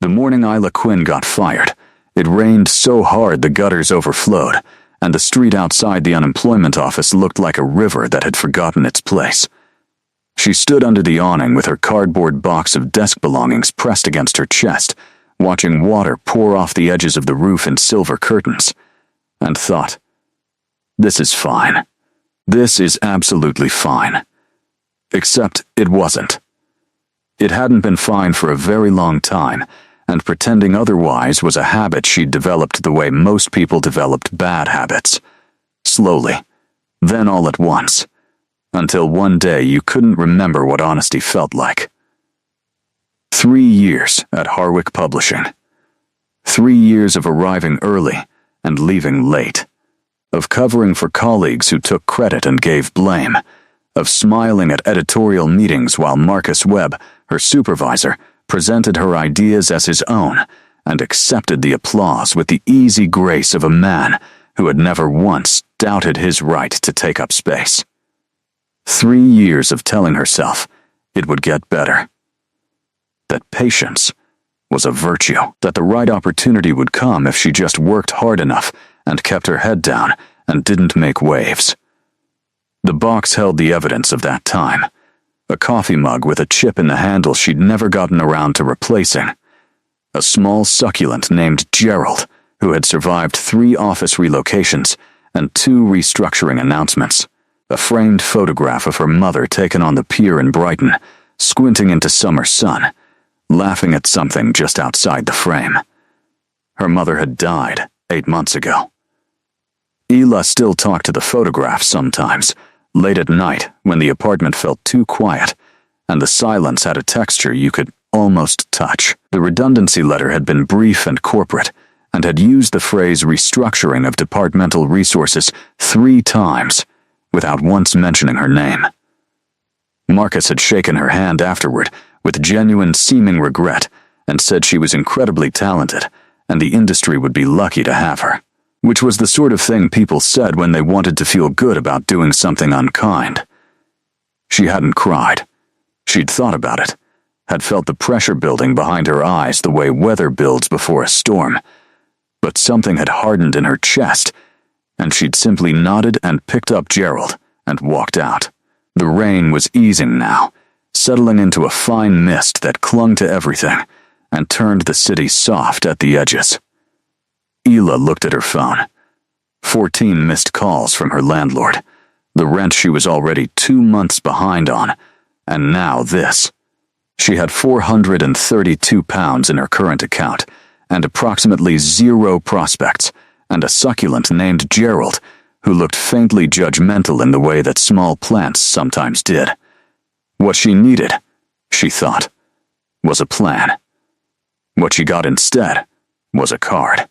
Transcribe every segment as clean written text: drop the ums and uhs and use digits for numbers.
The morning Isla Quinn got fired, it rained so hard the gutters overflowed, and the street outside the unemployment office looked like a river that had forgotten its place. She stood under the awning with her cardboard box of desk belongings pressed against her chest, watching water pour off the edges of the roof in silver curtains, and thought, "This is fine. This is absolutely fine." Except it wasn't. It hadn't been fine for a very long time, and pretending otherwise was a habit she'd developed the way most people developed bad habits. Slowly, then all at once, until one day you couldn't remember what honesty felt like. 3 years at Harwick Publishing. 3 years of arriving early and leaving late. Of covering for colleagues who took credit and gave blame. Of smiling at editorial meetings while Marcus Webb, her supervisor, presented her ideas as his own and accepted the applause with the easy grace of a man who had never once doubted his right to take up space. 3 years of telling herself it would get better. That patience was a virtue, that the right opportunity would come if she just worked hard enough and kept her head down and didn't make waves. The box held the evidence of that time. A coffee mug with a chip in the handle she'd never gotten around to replacing. A small succulent named Gerald, who had survived 3 office relocations and 2 restructuring announcements. A framed photograph of her mother taken on the pier in Brighton, squinting into summer sun, laughing at something just outside the frame. Her mother had died 8 months ago. Ela still talked to the photograph sometimes, late at night when the apartment felt too quiet, and the silence had a texture you could almost touch. The redundancy letter had been brief and corporate, and had used the phrase restructuring of departmental resources 3 times, without once mentioning her name. Marcus had shaken her hand afterward with genuine seeming regret and said she was incredibly talented and the industry would be lucky to have her, which was the sort of thing people said when they wanted to feel good about doing something unkind. She hadn't cried. She'd thought about it, had felt the pressure building behind her eyes the way weather builds before a storm, but something had hardened in her chest, and she'd simply nodded and picked up Gerald and walked out. The rain was easing now, settling into a fine mist that clung to everything and turned the city soft at the edges. Ela looked at her phone. 14 missed calls from her landlord, the rent she was already 2 months behind on, and now this. She had £432 in her current account, and approximately 0 prospects, and a succulent named Gerald, who looked faintly judgmental in the way that small plants sometimes did. What she needed, she thought, was a plan. What she got instead was a card.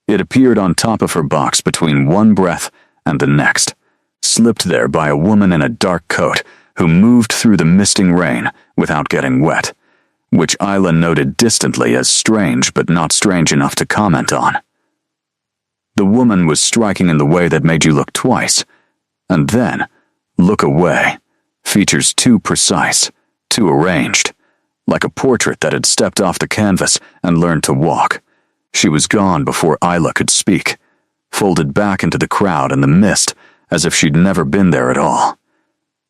It appeared on top of her box between one breath and the next, slipped there by a woman in a dark coat who moved through the misting rain without getting wet, which Isla noted distantly as strange but not strange enough to comment on. The woman was striking in the way that made you look twice, and then look away, features too precise, too arranged, like a portrait that had stepped off the canvas and learned to walk. She was gone before Isla could speak, folded back into the crowd and the mist as if she'd never been there at all.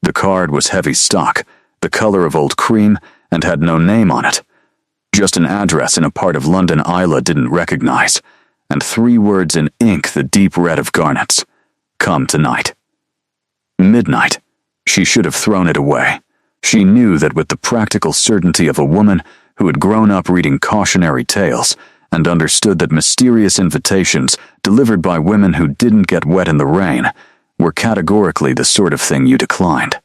The card was heavy stock, the color of old cream, and had no name on it. Just an address in a part of London Isla didn't recognize, and 3 words in ink the deep red of garnets. Come tonight. Midnight. She should have thrown it away. She knew that with the practical certainty of a woman who had grown up reading cautionary tales and understood that mysterious invitations delivered by women who didn't get wet in the rain were categorically the sort of thing you declined.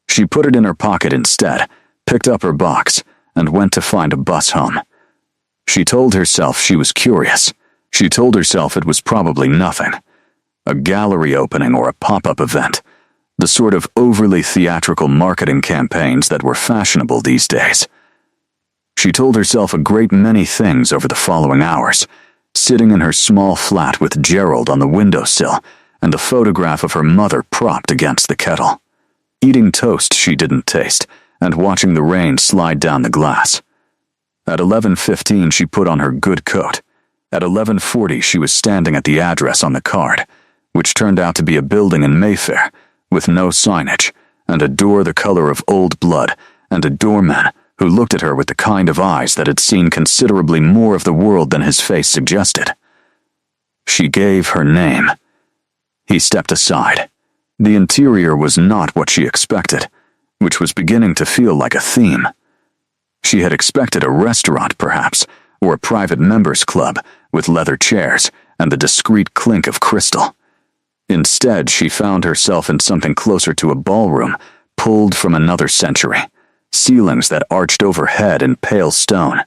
She put it in her pocket instead, picked up her box, and went to find a bus home. She told herself she was curious. She told herself it was probably nothing. A gallery opening or a pop-up event. The sort of overly theatrical marketing campaigns that were fashionable these days. She told herself a great many things over the following hours, sitting in her small flat with Gerald on the windowsill and the photograph of her mother propped against the kettle. Eating toast she didn't taste and watching the rain slide down the glass. At 11:15, she put on her good coat. At 11:40, she was standing at the address on the card, which turned out to be a building in Mayfair, with no signage, and a door the color of old blood, and a doorman who looked at her with the kind of eyes that had seen considerably more of the world than his face suggested. She gave her name. He stepped aside. The interior was not what she expected, which was beginning to feel like a theme. She had expected a restaurant, perhaps, or a private members' club with leather chairs and the discreet clink of crystal. Instead, she found herself in something closer to a ballroom, pulled from another century. Ceilings that arched overhead in pale stone,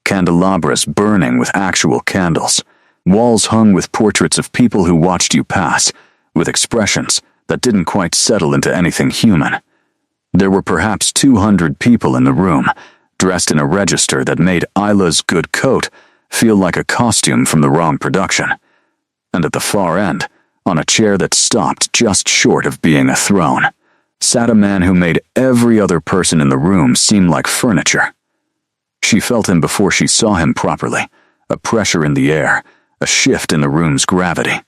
candelabras burning with actual candles, walls hung with portraits of people who watched you pass, with expressions that didn't quite settle into anything human. There were perhaps 200 people in the room, dressed in a register that made Isla's good coat feel like a costume from the wrong production. And at the far end, on a chair that stopped just short of being a throne, sat a man who made every other person in the room seem like furniture. She felt him before she saw him properly, a pressure in the air, a shift in the room's gravity.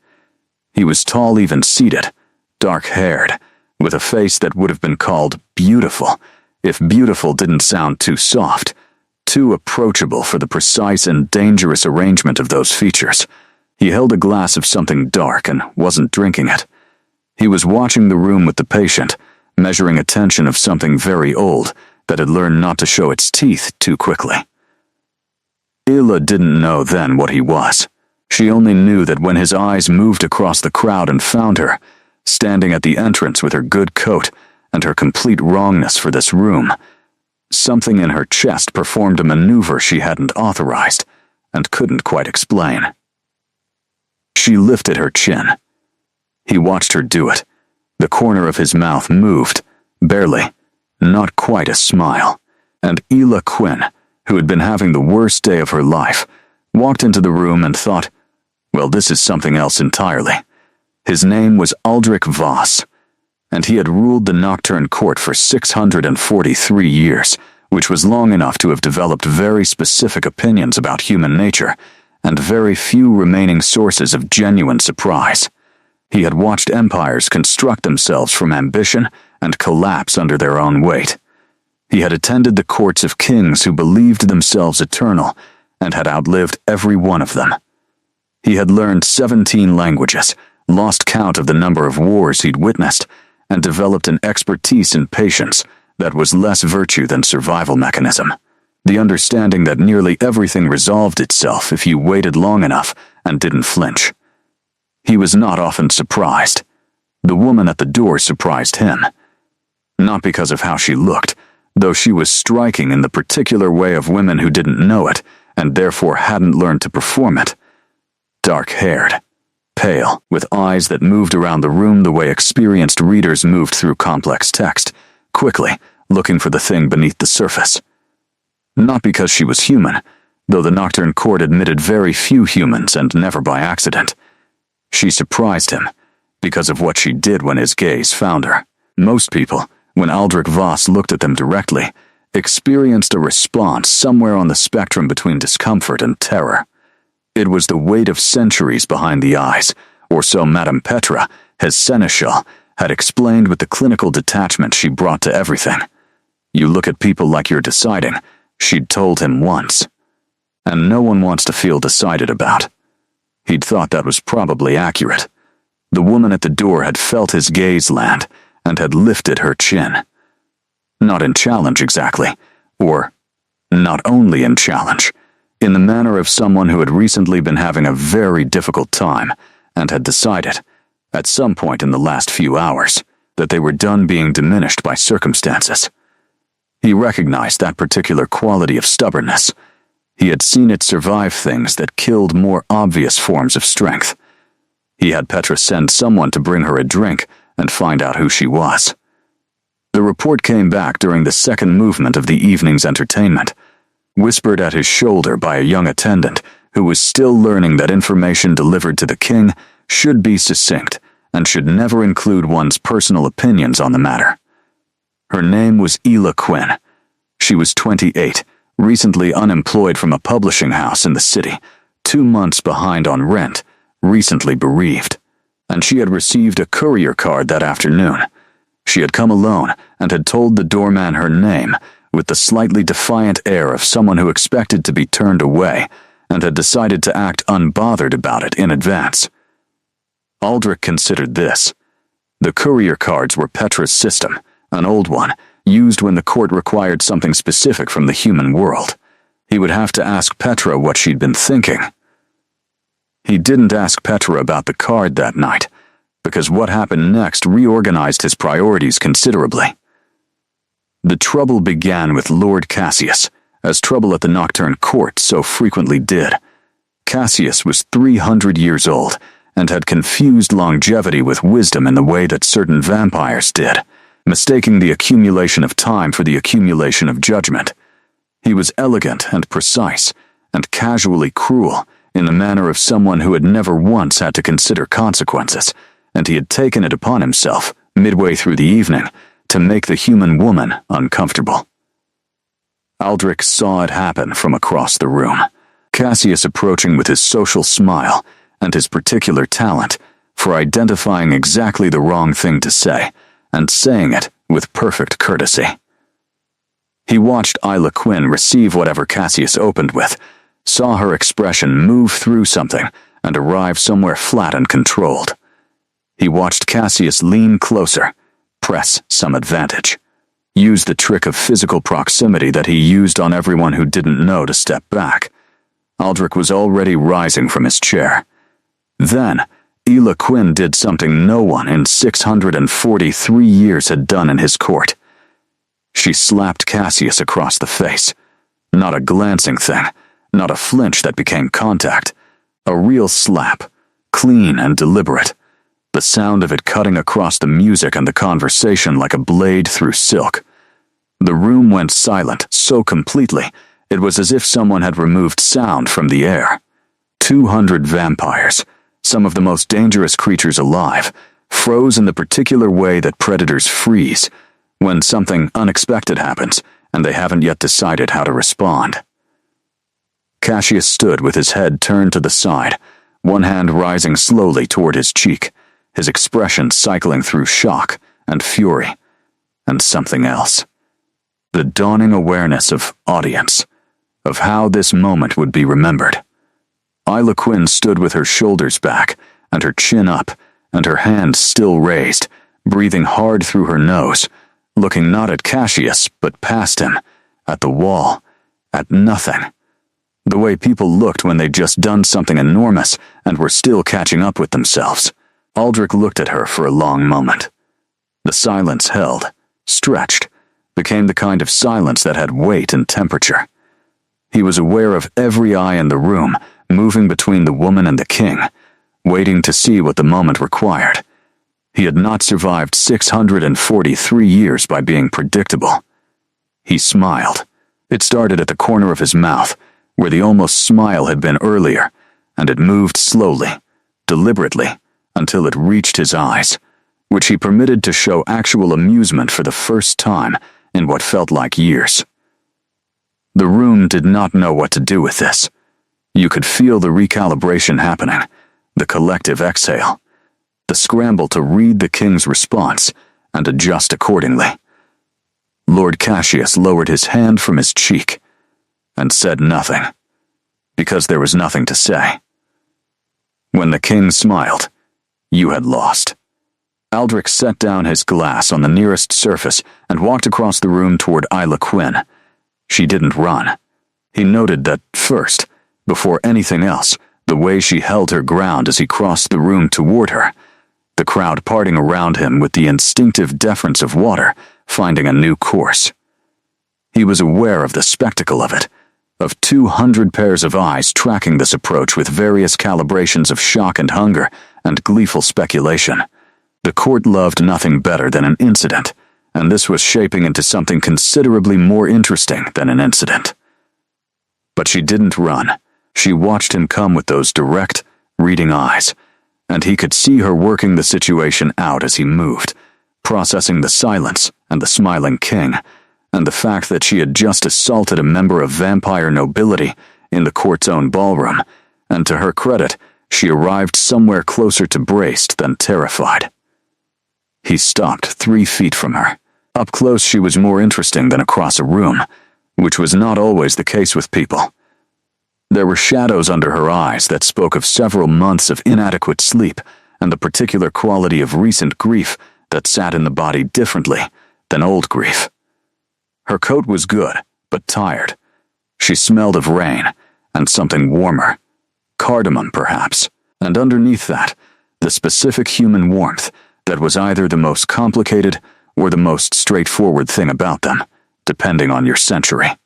He was tall even seated, dark-haired, with a face that would have been called beautiful, if beautiful didn't sound too soft, too approachable for the precise and dangerous arrangement of those features. He held a glass of something dark and wasn't drinking it. He was watching the room with the patient, measuring a tension of something very old that had learned not to show its teeth too quickly. Isla didn't know then what he was. She only knew that when his eyes moved across the crowd and found her, standing at the entrance with her good coat and her complete wrongness for this room, something in her chest performed a maneuver she hadn't authorized and couldn't quite explain. She lifted her chin. He watched her do it. The corner of his mouth moved, barely, not quite a smile, and Isla Quinn, who had been having the worst day of her life, walked into the room and thought, well, this is something else entirely. His name was Aldrich Voss, and he had ruled the Nocturne Court for 643 years, which was long enough to have developed very specific opinions about human nature, and very few remaining sources of genuine surprise. He had watched empires construct themselves from ambition and collapse under their own weight. He had attended the courts of kings who believed themselves eternal and had outlived every one of them. He had learned 17 languages, lost count of the number of wars he'd witnessed, and developed an expertise in patience that was less virtue than survival mechanism. The understanding that nearly everything resolved itself if you waited long enough and didn't flinch. He was not often surprised. The woman at the door surprised him. Not because of how she looked, though she was striking in the particular way of women who didn't know it and therefore hadn't learned to perform it. Dark-haired, pale, with eyes that moved around the room the way experienced readers moved through complex text, quickly, looking for the thing beneath the surface. Not because she was human, though the Nocturne Court admitted very few humans and never by accident. She surprised him, because of what she did when his gaze found her. Most people, when Aldrich Voss looked at them directly, experienced a response somewhere on the spectrum between discomfort and terror. It was the weight of centuries behind the eyes, or so Madame Petra, his seneschal, had explained with the clinical detachment she brought to everything. You look at people like you're deciding, she'd told him once. And no one wants to feel decided about. He'd thought that was probably accurate. The woman at the door had felt his gaze land and had lifted her chin. Not in challenge exactly, or not only in challenge, in the manner of someone who had recently been having a very difficult time and had decided, at some point in the last few hours, that they were done being diminished by circumstances. He recognized that particular quality of stubbornness. He had seen it survive things that killed more obvious forms of strength. He had Petra send someone to bring her a drink and find out who she was. The report came back during the second movement of the evening's entertainment, whispered at his shoulder by a young attendant who was still learning that information delivered to the king should be succinct and should never include one's personal opinions on the matter. Her name was Isla Quinn. She was 28, recently unemployed from a publishing house in the city, 2 months behind on rent, recently bereaved. And she had received a courier card that afternoon. She had come alone and had told the doorman her name with the slightly defiant air of someone who expected to be turned away and had decided to act unbothered about it in advance. Aldrich considered this. The courier cards were Petra's system, an old one, used when the court required something specific from the human world. He would have to ask Petra what she'd been thinking. He didn't ask Petra about the card that night, because what happened next reorganized his priorities considerably. The trouble began with Lord Cassius, as trouble at the Nocturne Court so frequently did. Cassius was 300 years old, and had confused longevity with wisdom in the way that certain vampires did, mistaking the accumulation of time for the accumulation of judgment. He was elegant and precise, and casually cruel, in the manner of someone who had never once had to consider consequences, and he had taken it upon himself, midway through the evening, to make the human woman uncomfortable. Aldrich saw it happen from across the room, Cassius approaching with his social smile and his particular talent for identifying exactly the wrong thing to say and saying it with perfect courtesy. He watched Isla Quinn receive whatever Cassius opened with, saw her expression move through something and arrive somewhere flat and controlled. He watched Cassius lean closer, press some advantage, use the trick of physical proximity that he used on everyone who didn't know to step back. Aldrich was already rising from his chair. Then, Isla Quinn did something no one in 643 years had done in his court. She slapped Cassius across the face. Not a glancing thing, not a flinch that became contact. A real slap, clean and deliberate, the sound of it cutting across the music and the conversation like a blade through silk. The room went silent so completely, it was as if someone had removed sound from the air. 200 vampires, some of the most dangerous creatures alive, froze in the particular way that predators freeze when something unexpected happens and they haven't yet decided how to respond. Cassius stood with his head turned to the side, one hand rising slowly toward his cheek, his expression cycling through shock and fury and something else. The dawning awareness of audience, of how this moment would be remembered. Isla Quinn stood with her shoulders back and her chin up and her hand still raised, breathing hard through her nose, looking not at Cassius but past him, at the wall, at nothing. The way people looked when they'd just done something enormous and were still catching up with themselves. Aldrich looked at her for a long moment. The silence held, stretched, became the kind of silence that had weight and temperature. He was aware of every eye in the room, moving between the woman and the king, waiting to see what the moment required. He had not survived 643 years by being predictable. He smiled. It started at the corner of his mouth, where the almost smile had been earlier, and it moved slowly, deliberately, until it reached his eyes, which he permitted to show actual amusement for the first time in what felt like years. The room did not know what to do with this. You could feel the recalibration happening, the collective exhale, the scramble to read the king's response and adjust accordingly. Lord Cassius lowered his hand from his cheek and said nothing, because there was nothing to say. When the king smiled, you had lost. Aldrich set down his glass on the nearest surface and walked across the room toward Isla Quinn. She didn't run. He noted that, first, before anything else, the way she held her ground as he crossed the room toward her, the crowd parting around him with the instinctive deference of water, finding a new course. He was aware of the spectacle of it, of 200 pairs of eyes tracking this approach with various calibrations of shock and hunger and gleeful speculation. The court loved nothing better than an incident, and this was shaping into something considerably more interesting than an incident. But she didn't run. She watched him come with those direct, reading eyes, and he could see her working the situation out as he moved, processing the silence and the smiling king, and the fact that she had just assaulted a member of vampire nobility in the court's own ballroom, and to her credit, she arrived somewhere closer to braced than terrified. He stopped 3 feet from her. Up close, she was more interesting than across a room, which was not always the case with people. There were shadows under her eyes that spoke of several months of inadequate sleep and the particular quality of recent grief that sat in the body differently than old grief. Her coat was good, but tired. She smelled of rain and something warmer, cardamom perhaps, and underneath that, the specific human warmth that was either the most complicated or the most straightforward thing about them, depending on your century.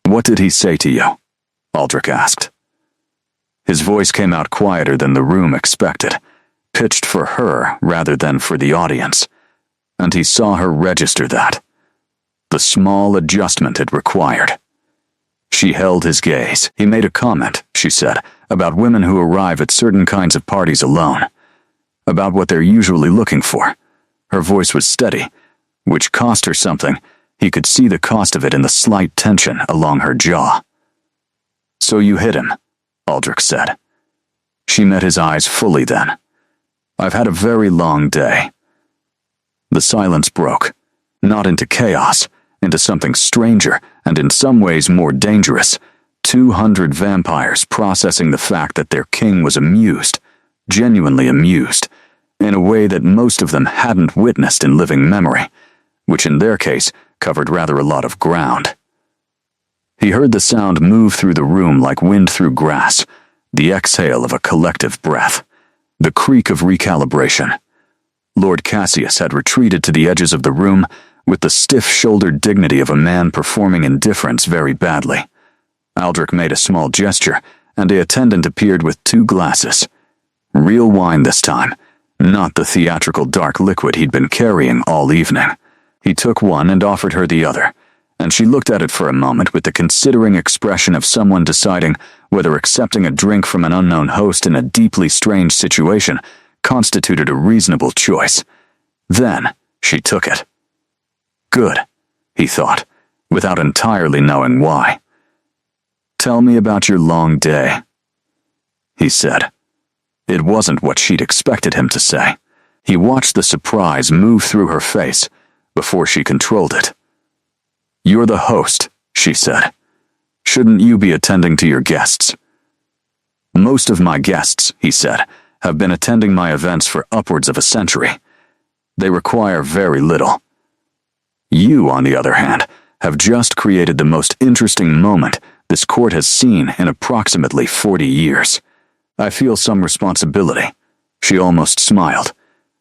"What did he say to you?" Aldrich asked. His voice came out quieter than the room expected, pitched for her rather than for the audience, and he saw her register that. The small adjustment it required. She held his gaze. "He made a comment," she said, "about women who arrive at certain kinds of parties alone, about what they're usually looking for." Her voice was steady, which cost her something. He could see the cost of it in the slight tension along her jaw. "So you hit him," Aldrich said. She met his eyes fully then. "I've had a very long day." The silence broke, not into chaos, into something stranger and in some ways more dangerous. 200 vampires processing the fact that their king was amused, genuinely amused, in a way that most of them hadn't witnessed in living memory, which in their case covered rather a lot of ground. He heard the sound move through the room like wind through grass, the exhale of a collective breath, the creak of recalibration. Lord Cassius had retreated to the edges of the room with the stiff-shouldered dignity of a man performing indifference very badly. Aldrich made a small gesture, and the attendant appeared with 2 glasses. Real wine this time, not the theatrical dark liquid he'd been carrying all evening. He took one and offered her the other, and she looked at it for a moment with the considering expression of someone deciding whether accepting a drink from an unknown host in a deeply strange situation constituted a reasonable choice. Then she took it. "Good," he thought, without entirely knowing why. "Tell me about your long day," he said. It wasn't what she'd expected him to say. He watched the surprise move through her face before she controlled it. "You're the host," she said. "Shouldn't you be attending to your guests?" "Most of my guests," he said, "have been attending my events for upwards of a century. They require very little. You, on the other hand, have just created the most interesting moment this court has seen in approximately 40 years. I feel some responsibility." She almost smiled.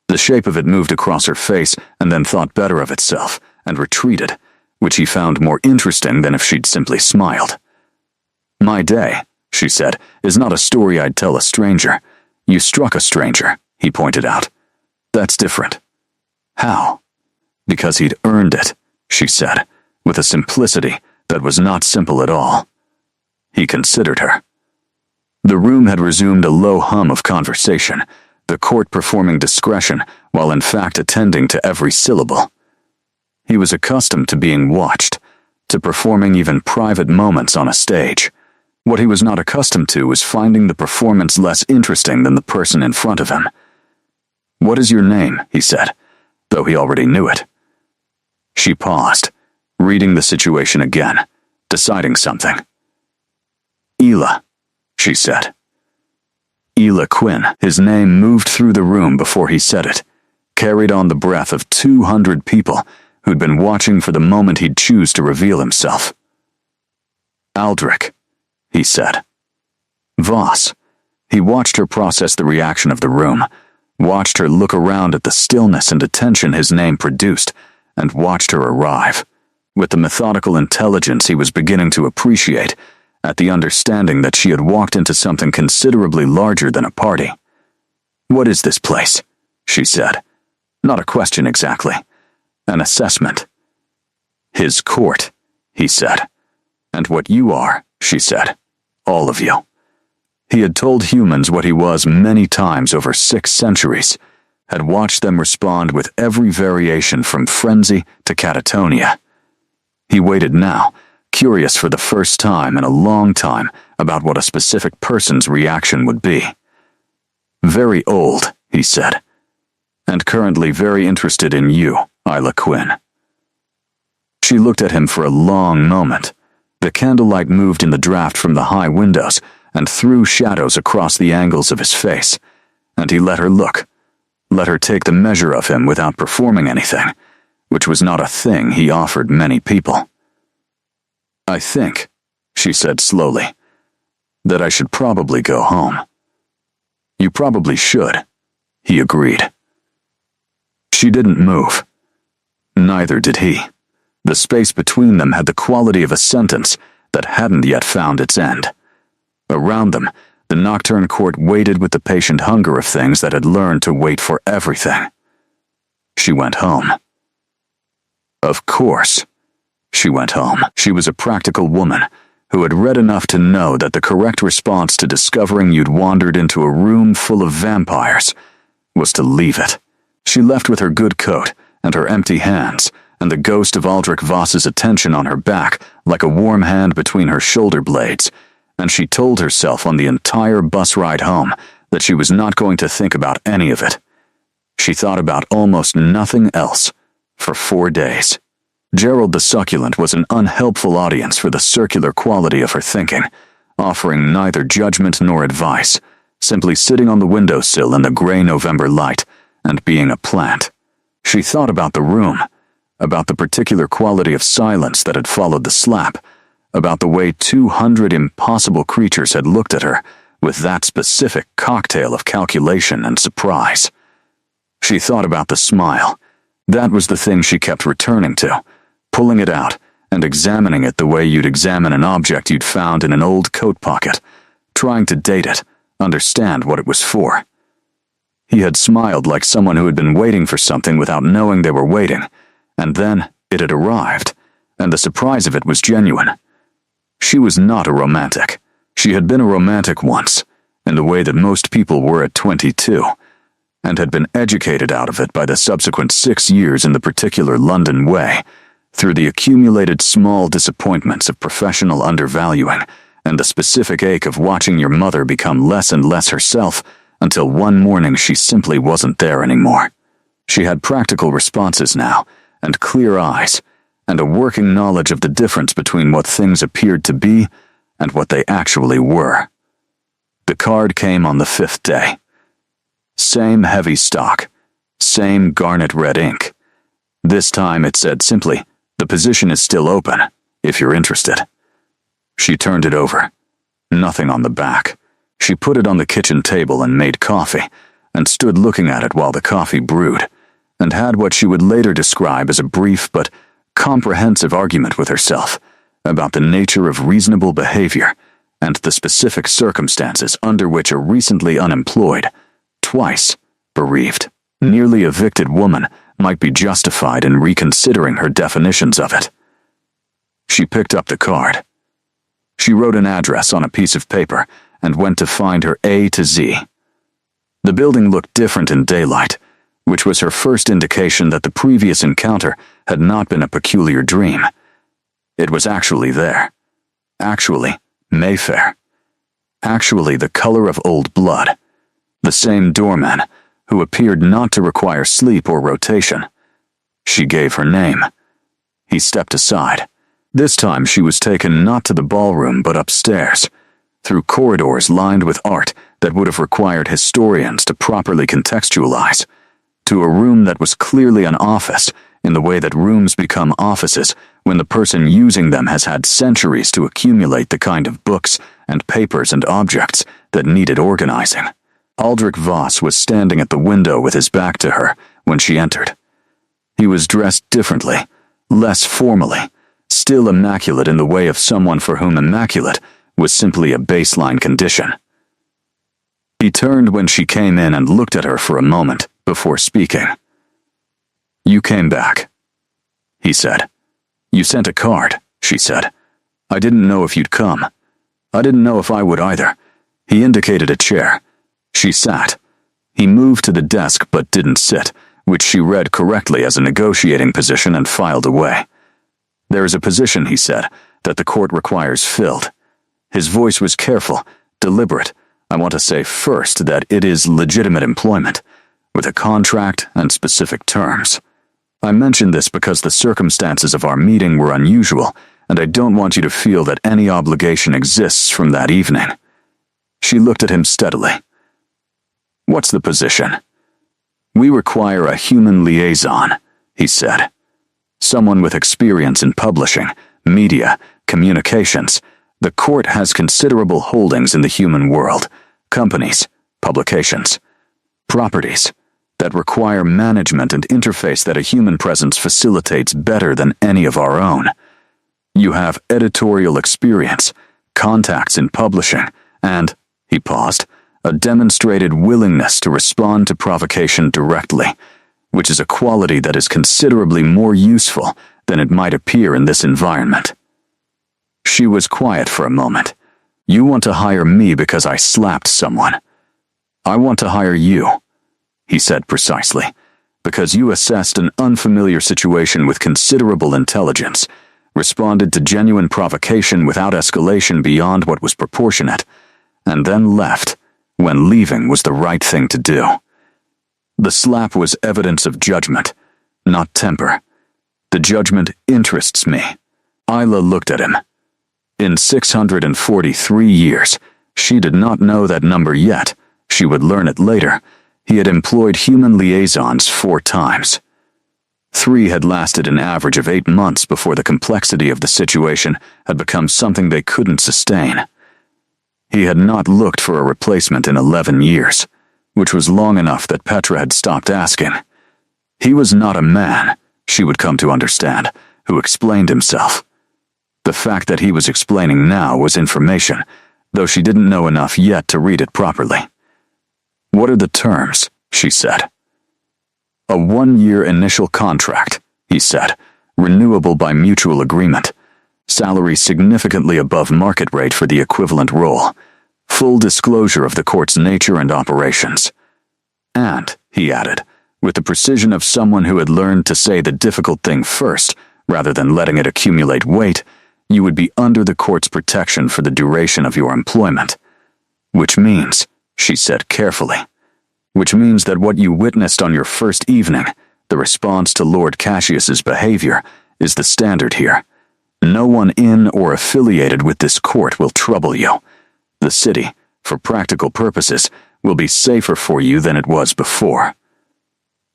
The shape of it moved across her face and then thought better of itself and retreated, which he found more interesting than if she'd simply smiled. "My day," she said, "is not a story I'd tell a stranger. You struck a stranger," he pointed out. "That's different." "How?" "Because he'd earned it," she said, with a simplicity that was not simple at all. He considered her. The room had resumed a low hum of conversation, the court performing discretion while in fact attending to every syllable. He was accustomed to being watched, to performing even private moments on a stage. What he was not accustomed to was finding the performance less interesting than the person in front of him. "What is your name?" he said, though he already knew it. She paused, reading the situation again, deciding something. "Ela," she said. Ela Quinn. His name moved through the room before he said it, carried on the breath of 200 people who'd been watching for the moment he'd choose to reveal himself. "Aldrich," he said. "Voss." He watched her process the reaction of the room, watched her look around at the stillness and attention his name produced, and watched her arrive, with the methodical intelligence he was beginning to appreciate, at the understanding that she had walked into something considerably larger than a party. "What is this place?" she said. Not a question exactly. An assessment. "His court," he said. "And what you are," she said. "All of you." He had told humans what he was many times over 6 centuries, had watched them respond with every variation from frenzy to catatonia, He waited now, curious for the first time in a long time about what a specific person's reaction would be. "Very old," he said, "and currently very interested in you, Isla Quinn." She looked at him for a long moment. The candlelight moved in the draft from the high windows and threw shadows across the angles of his face, and he let her look, let her take the measure of him without performing anything, which was not a thing he offered many people. "I think," she said slowly, "that I should probably go home." "You probably should," he agreed. She didn't move. Neither did he. The space between them had the quality of a sentence that hadn't yet found its end. Around them, the nocturne court waited with the patient hunger of things that had learned to wait for everything. She went home. Of course, she went home. She was a practical woman who had read enough to know that the correct response to discovering you'd wandered into a room full of vampires was to leave it. She left with her good coat and her empty hands, and the ghost of Aldrich Voss's attention on her back like a warm hand between her shoulder blades, and she told herself on the entire bus ride home that she was not going to think about any of it. She thought about almost nothing else for 4 days. Gerald the Succulent was an unhelpful audience for the circular quality of her thinking, offering neither judgment nor advice, simply sitting on the windowsill in the gray November light and being a plant. She thought about the room, about the particular quality of silence that had followed the slap, about the way 200 impossible creatures had looked at her with that specific cocktail of calculation and surprise. She thought about the smile. That was the thing she kept returning to, pulling it out and examining it the way you'd examine an object you'd found in an old coat pocket, trying to date it, understand what it was for. He had smiled like someone who had been waiting for something without knowing they were waiting, and then it had arrived, and the surprise of it was genuine. She was not a romantic. She had been a romantic once, in the way that most people were at 22, and had been educated out of it by the subsequent 6 years in the particular London way, through the accumulated small disappointments of professional undervaluing and the specific ache of watching your mother become less and less herself until one morning she simply wasn't there anymore. She had practical responses now, and clear eyes, and a working knowledge of the difference between what things appeared to be and what they actually were. The card came on the 5th day. Same heavy stock, same garnet red ink. This time it said simply, "The position is still open, if you're interested." She turned it over. Nothing on the back. She put it on the kitchen table and made coffee, and stood looking at it while the coffee brewed, and had what she would later describe as a brief but comprehensive argument with herself about the nature of reasonable behavior and the specific circumstances under which a recently unemployed, twice bereaved, nearly evicted woman might be justified in reconsidering her definitions of it. She picked up the card. She wrote an address on a piece of paper and went to find her A to Z. The building looked different in daylight, which was her first indication that the previous encounter had not been a peculiar dream. It was actually there. Actually, Mayfair. Actually the color of old blood. The same doorman, who appeared not to require sleep or rotation. She gave her name. He stepped aside. This time she was taken not to the ballroom but upstairs, through corridors lined with art that would have required historians to properly contextualize, to a room that was clearly an office in the way that rooms become offices when the person using them has had centuries to accumulate the kind of books and papers and objects that needed organizing. Aldrich Voss was standing at the window with his back to her when she entered. He was dressed differently, less formally, still immaculate in the way of someone for whom immaculate was simply a baseline condition. He turned when she came in and looked at her for a moment before speaking. "You came back," he said. "You sent a card," she said. "I didn't know if you'd come. I didn't know if I would either." He indicated a chair. She sat. He moved to the desk but didn't sit, which she read correctly as a negotiating position and filed away. There is a position, he said, that the court requires filled. His voice was careful, deliberate. I want to say first that it is legitimate employment, with a contract and specific terms. I mention this because the circumstances of our meeting were unusual, and I don't want you to feel that any obligation exists from that evening. She looked at him steadily. What's the position? We require a human liaison, he said. Someone with experience in publishing, media, communications. The court has considerable holdings in the human world, companies, publications, properties that require management and interface that a human presence facilitates better than any of our own. You have editorial experience, contacts in publishing, and, he paused, a demonstrated willingness to respond to provocation directly, which is a quality that is considerably more useful than it might appear in this environment. She was quiet for a moment. You want to hire me because I slapped someone. I want to hire you, he said precisely, because you assessed an unfamiliar situation with considerable intelligence, responded to genuine provocation without escalation beyond what was proportionate, and then left when leaving was the right thing to do. The slap was evidence of judgment, not temper. The judgment interests me. Isla looked at him. In 643 years, she did not know that number yet. She would learn it later. He had employed human liaisons 4 times. 3 had lasted an average of 8 months before the complexity of the situation had become something they couldn't sustain. He had not looked for a replacement in 11 years, which was long enough that Petra had stopped asking. He was not a man, she would come to understand, who explained himself. The fact that he was explaining now was information, though she didn't know enough yet to read it properly. What are the terms? She said. A 1-year initial contract, he said, renewable by mutual agreement. Salary significantly above market rate for the equivalent role. Full disclosure of the court's nature and operations. And, he added, with the precision of someone who had learned to say the difficult thing first, rather than letting it accumulate weight, you would be under the court's protection for the duration of your employment. Which means, she said carefully, which means that what you witnessed on your first evening, the response to Lord Cassius's behavior, is the standard here. No one in or affiliated with this court will trouble you. The city, for practical purposes, will be safer for you than it was before.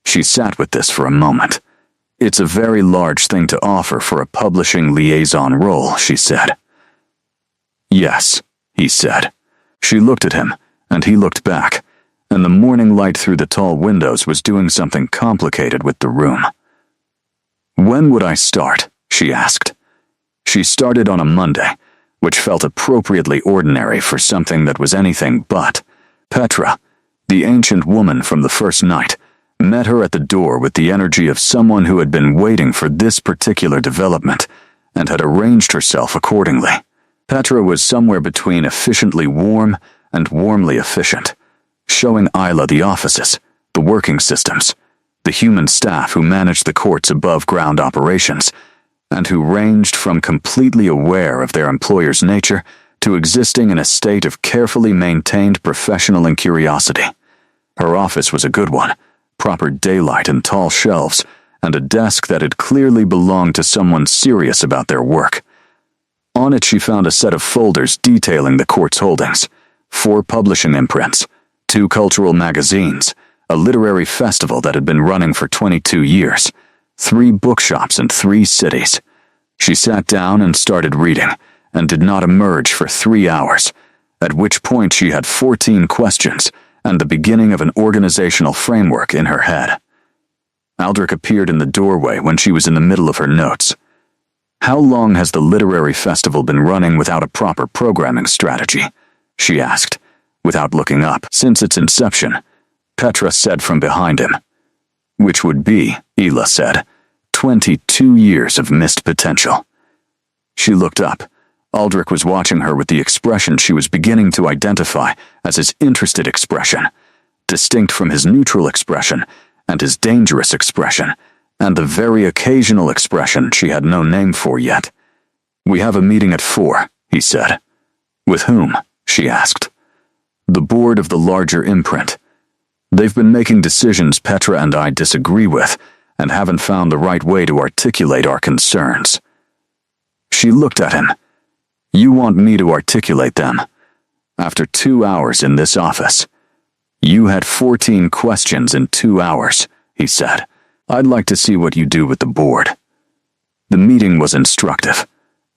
She sat with this for a moment. It's a very large thing to offer for a publishing liaison role, she said. Yes, he said. She looked at him, and he looked back, and the morning light through the tall windows was doing something complicated with the room. When would I start? She asked. She started on a Monday, which felt appropriately ordinary for something that was anything but. Petra, the ancient woman from the first night, met her at the door with the energy of someone who had been waiting for this particular development and had arranged herself accordingly. Petra was somewhere between efficiently warm and warmly efficient, showing Isla the offices, the working systems, the human staff who managed the court's above-ground operations, and who ranged from completely aware of their employer's nature to existing in a state of carefully maintained professional incuriosity. Her office was a good one, proper daylight and tall shelves, and a desk that had clearly belonged to someone serious about their work. On it she found a set of folders detailing the court's holdings, 4 publishing imprints, 2 cultural magazines, a literary festival that had been running for 22 years, 3 bookshops in 3 cities. She sat down and started reading, and did not emerge for 3 hours, at which point she had 14 questions and the beginning of an organizational framework in her head. Aldrich appeared in the doorway when she was in the middle of her notes. How long has the literary festival been running without a proper programming strategy? She asked, without looking up. Since its inception, Petra said from behind him. Which would be, Ela said, 22 years of missed potential. She looked up. Aldrich was watching her with the expression she was beginning to identify as his interested expression, distinct from his neutral expression and his dangerous expression, and the very occasional expression she had no name for yet. "We have a meeting at 4, he said. "With whom?" she asked. "The board of the larger imprint. They've been making decisions Petra and I disagree with, and haven't found the right way to articulate our concerns." She looked at him. "You want me to articulate them? After 2 hours in this office? You had 14 questions in 2 hours, he said. "I'd like to see what you do with the board." The meeting was instructive.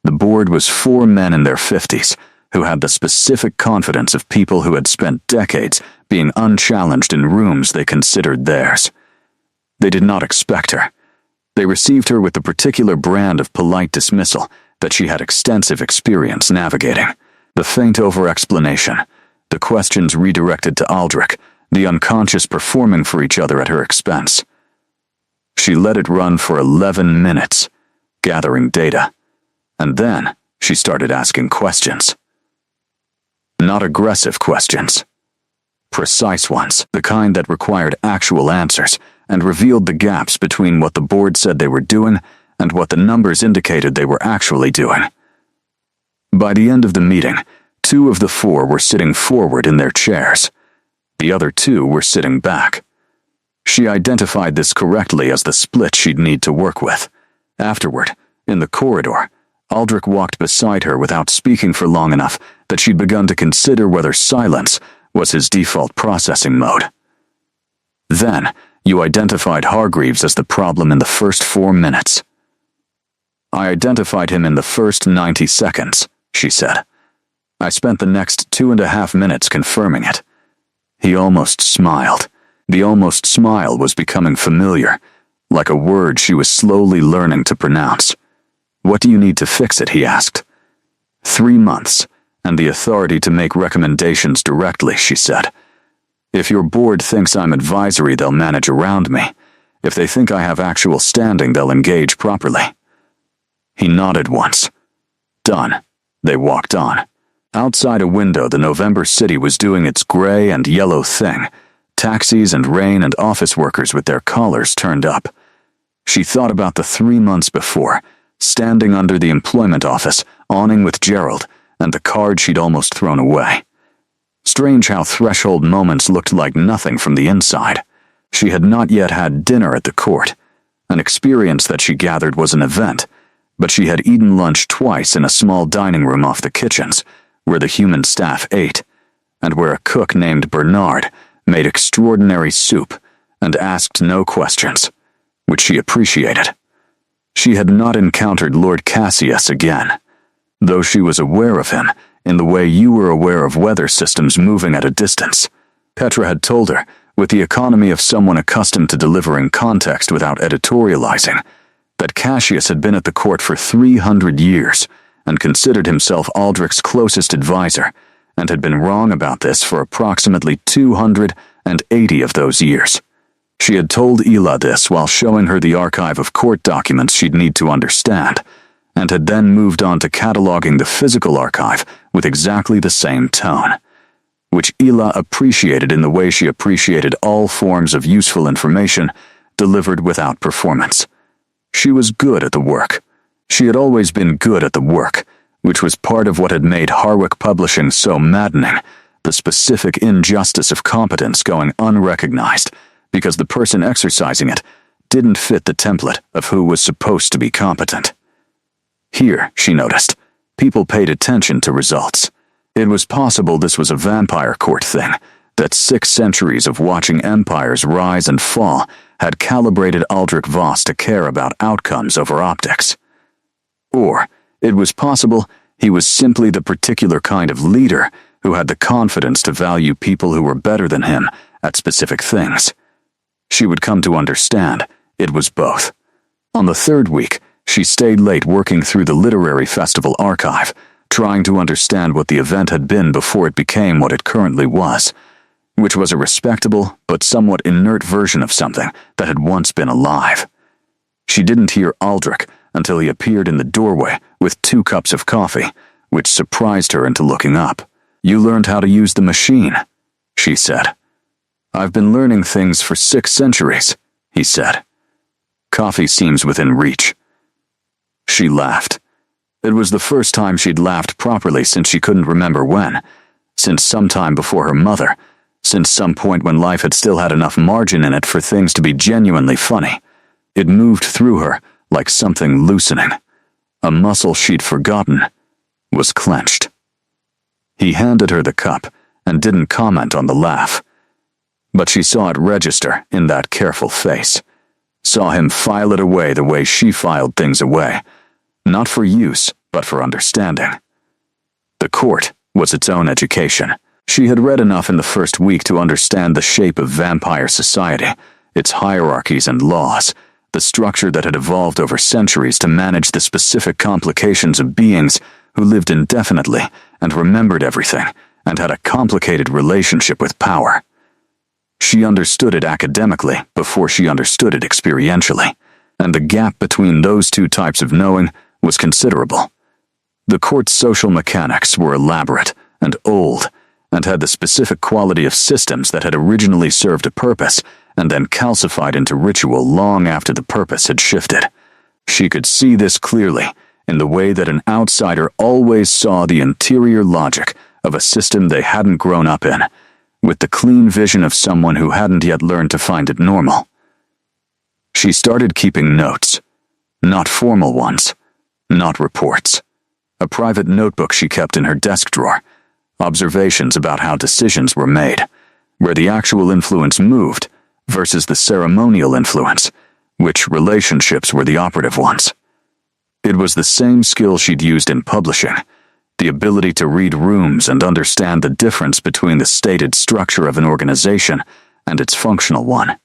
The board was 4 men in their 50s, who had the specific confidence of people who had spent decades being unchallenged in rooms they considered theirs. They did not expect her. They received her with the particular brand of polite dismissal that she had extensive experience navigating. The faint over-explanation, the questions redirected to Aldrich, the unconscious performing for each other at her expense. She let it run for 11 minutes, gathering data, and then she started asking questions. Not aggressive questions. Precise ones, the kind that required actual answers and revealed the gaps between what the board said they were doing and what the numbers indicated they were actually doing. By the end of the meeting, 2 of the 4 were sitting forward in their chairs. The other 2 were sitting back. She identified this correctly as the split she'd need to work with. Afterward, in the corridor, Aldrich walked beside her without speaking for long enough that she'd begun to consider whether silence was his default processing mode. "Then, you identified Hargreaves as the problem in the first 4 minutes." "I identified him in the first 90 seconds, she said. "I spent the next 2.5 minutes confirming it." He almost smiled. The almost smile was becoming familiar, like a word she was slowly learning to pronounce. "What do you need to fix it?" he asked. 3 months, and the authority to make recommendations directly, she said. "If your board thinks I'm advisory, they'll manage around me. If they think I have actual standing, they'll engage properly." He nodded once. Done. They walked on. Outside a window, the November city was doing its gray and yellow thing, taxis and rain and office workers with their collars turned up. She thought about the 3 months before, standing under the employment office, awning with Gerald, and the card she'd almost thrown away. Strange how threshold moments looked like nothing from the inside. She had not yet had dinner at the court. An experience that she gathered was an event, but she had eaten lunch twice in a small dining room off the kitchens, where the human staff ate, and where a cook named Bernard made extraordinary soup and asked no questions, which she appreciated. She had not encountered Lord Cassius again, though she was aware of him in the way you were aware of weather systems moving at a distance. Petra had told her, with the economy of someone accustomed to delivering context without editorializing, that Cassius had been at the court for 300 years and considered himself Aldrich's closest advisor, and had been wrong about this for approximately 280 of those years. She had told Ela this while showing her the archive of court documents she'd need to understand, and had then moved on to cataloging the physical archive with exactly the same tone, which Ela appreciated in the way she appreciated all forms of useful information delivered without performance. She was good at the work. She had always been good at the work, which was part of what had made Harwick Publishing so maddening, the specific injustice of competence going unrecognized, because the person exercising it didn't fit the template of who was supposed to be competent. Here, she noticed, people paid attention to results. It was possible this was a vampire court thing, that 6 centuries of watching empires rise and fall had calibrated Aldrich Voss to care about outcomes over optics. Or, it was possible he was simply the particular kind of leader who had the confidence to value people who were better than him at specific things. She would come to understand it was both. On the 3rd week, she stayed late working through the literary festival archive, trying to understand what the event had been before it became what it currently was, which was a respectable but somewhat inert version of something that had once been alive. She didn't hear Aldrich until he appeared in the doorway with 2 cups of coffee, which surprised her into looking up. "You learned how to use the machine," she said. "I've been learning things for 6 centuries, he said. coffee seems within reach." She laughed. It was the first time she'd laughed properly since she couldn't remember when, since some time before her mother, since some point when life had still had enough margin in it for things to be genuinely funny. It moved through her like something loosening. A muscle she'd forgotten was clenched. He handed her the cup and didn't comment on the laugh. But she saw it register in that careful face, saw him file it away the way she filed things away, not for use, but for understanding. The court was its own education. She had read enough in the first week to understand the shape of vampire society, its hierarchies and laws, the structure that had evolved over centuries to manage the specific complications of beings who lived indefinitely and remembered everything and had a complicated relationship with power. She understood it academically before she understood it experientially, and the gap between those two types of knowing was considerable. The court's social mechanics were elaborate and old, and had the specific quality of systems that had originally served a purpose and then calcified into ritual long after the purpose had shifted. She could see this clearly in the way that an outsider always saw the interior logic of a system they hadn't grown up in, with the clean vision of someone who hadn't yet learned to find it normal. She started keeping notes, not formal ones, not reports. A private notebook she kept in her desk drawer, observations about how decisions were made, where the actual influence moved versus the ceremonial influence, which relationships were the operative ones. It was the same skill she'd used in publishing, the ability to read rooms and understand the difference between the stated structure of an organization and its functional one.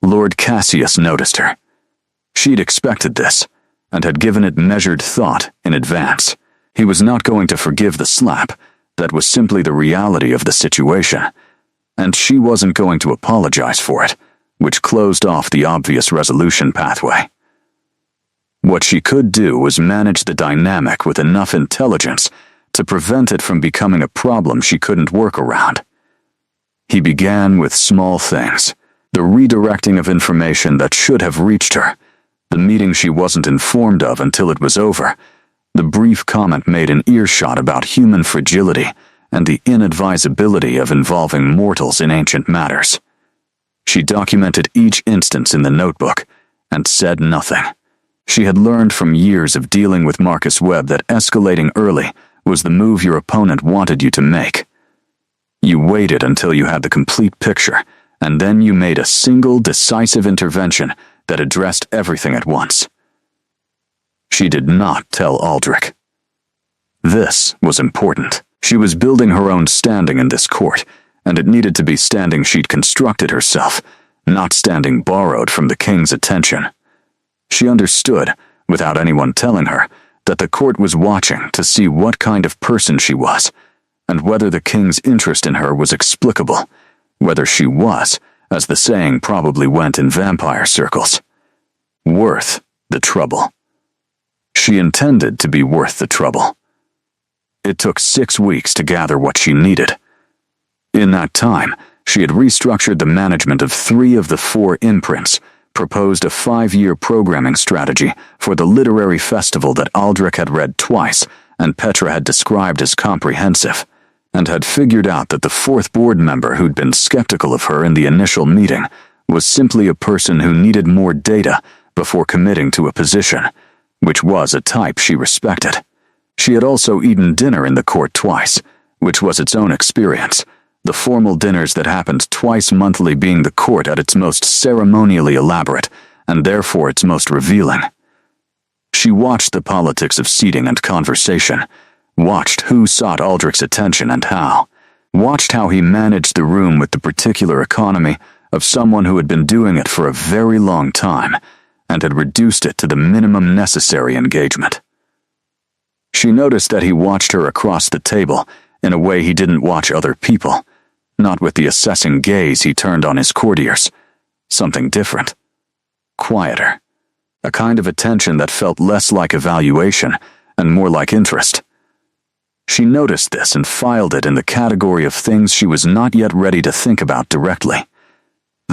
Lord Cassius noticed her. She'd expected this, and had given it measured thought in advance. He was not going to forgive the slap. That was simply the reality of the situation, and she wasn't going to apologize for it, which closed off the obvious resolution pathway. What she could do was manage the dynamic with enough intelligence to prevent it from becoming a problem she couldn't work around. He began with small things, the redirecting of information that should have reached her, the meeting she wasn't informed of until it was over, the brief comment made in earshot about human fragility and the inadvisability of involving mortals in ancient matters. She documented each instance in the notebook and said nothing. She had learned from years of dealing with Marcus Webb that escalating early was the move your opponent wanted you to make. You waited until you had the complete picture, and then you made a single decisive intervention that addressed everything at once. She did not tell Aldrich. This was important. She was building her own standing in this court, and it needed to be standing she'd constructed herself, not standing borrowed from the king's attention. She understood, without anyone telling her, that the court was watching to see what kind of person she was, and whether the king's interest in her was explicable, whether she was, as the saying probably went in vampire circles, worth the trouble. She intended to be worth the trouble. It took 6 weeks to gather what she needed. In that time, she had restructured the management of 3 of the 4 imprints, proposed a 5-year programming strategy for the literary festival that Aldrich had read twice and Petra had described as comprehensive, and had figured out that the 4th board member who'd been skeptical of her in the initial meeting was simply a person who needed more data before committing to a position, which was a type she respected. She had also eaten dinner in the court twice, which was its own experience, the formal dinners that happened twice monthly being the court at its most ceremonially elaborate, and therefore its most revealing. She watched the politics of seating and conversation, watched who sought Aldrich's attention and how, watched how he managed the room with the particular economy of someone who had been doing it for a very long time, and had reduced it to the minimum necessary engagement. She noticed that he watched her across the table in a way he didn't watch other people, not with the assessing gaze he turned on his courtiers. Something different. Quieter. A kind of attention that felt less like evaluation and more like interest. She noticed this and filed it in the category of things she was not yet ready to think about directly.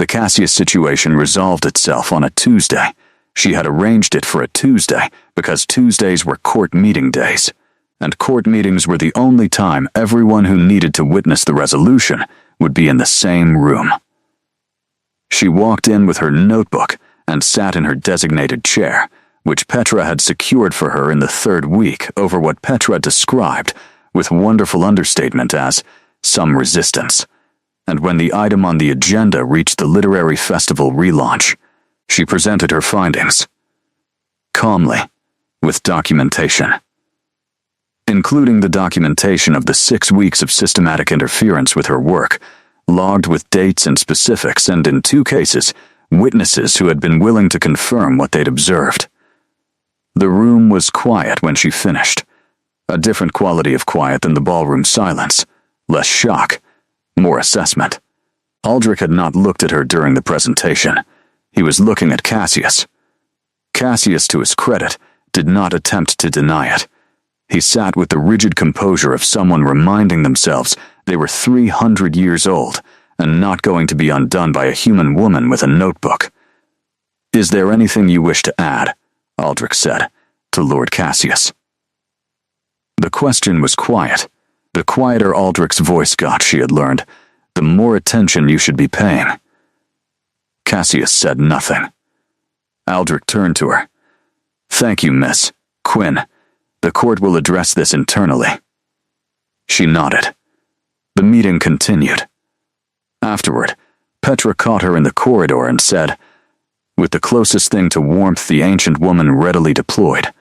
The Cassius situation resolved itself on a Tuesday. She had arranged it for a Tuesday because Tuesdays were court meeting days, and court meetings were the only time everyone who needed to witness the resolution would be in the same room. She walked in with her notebook and sat in her designated chair, which Petra had secured for her in the third week over what Petra described, with wonderful understatement, as some resistance. And when the item on the agenda reached the literary festival relaunch, she presented her findings. Calmly, with documentation. Including the documentation of the 6 weeks of systematic interference with her work, logged with dates and specifics, and in 2 cases, witnesses who had been willing to confirm what they'd observed. The room was quiet when she finished. A different quality of quiet than the ballroom silence. Less shock, more assessment. Aldrich had not looked at her during the presentation. He was looking at Cassius. Cassius, to his credit, did not attempt to deny it. He sat with the rigid composure of someone reminding themselves they were 300 years old and not going to be undone by a human woman with a notebook. "Is there anything you wish to add?" Aldrich said, to Lord Cassius. The question was quiet. The quieter Aldrich's voice got, she had learned, the more attention you should be paying. Cassius said nothing. Aldrich turned to her. "Thank you, Miss Quinn. The court will address this internally." She nodded. The meeting continued. Afterward, Petra caught her in the corridor and said, with the closest thing to warmth the ancient woman readily deployed,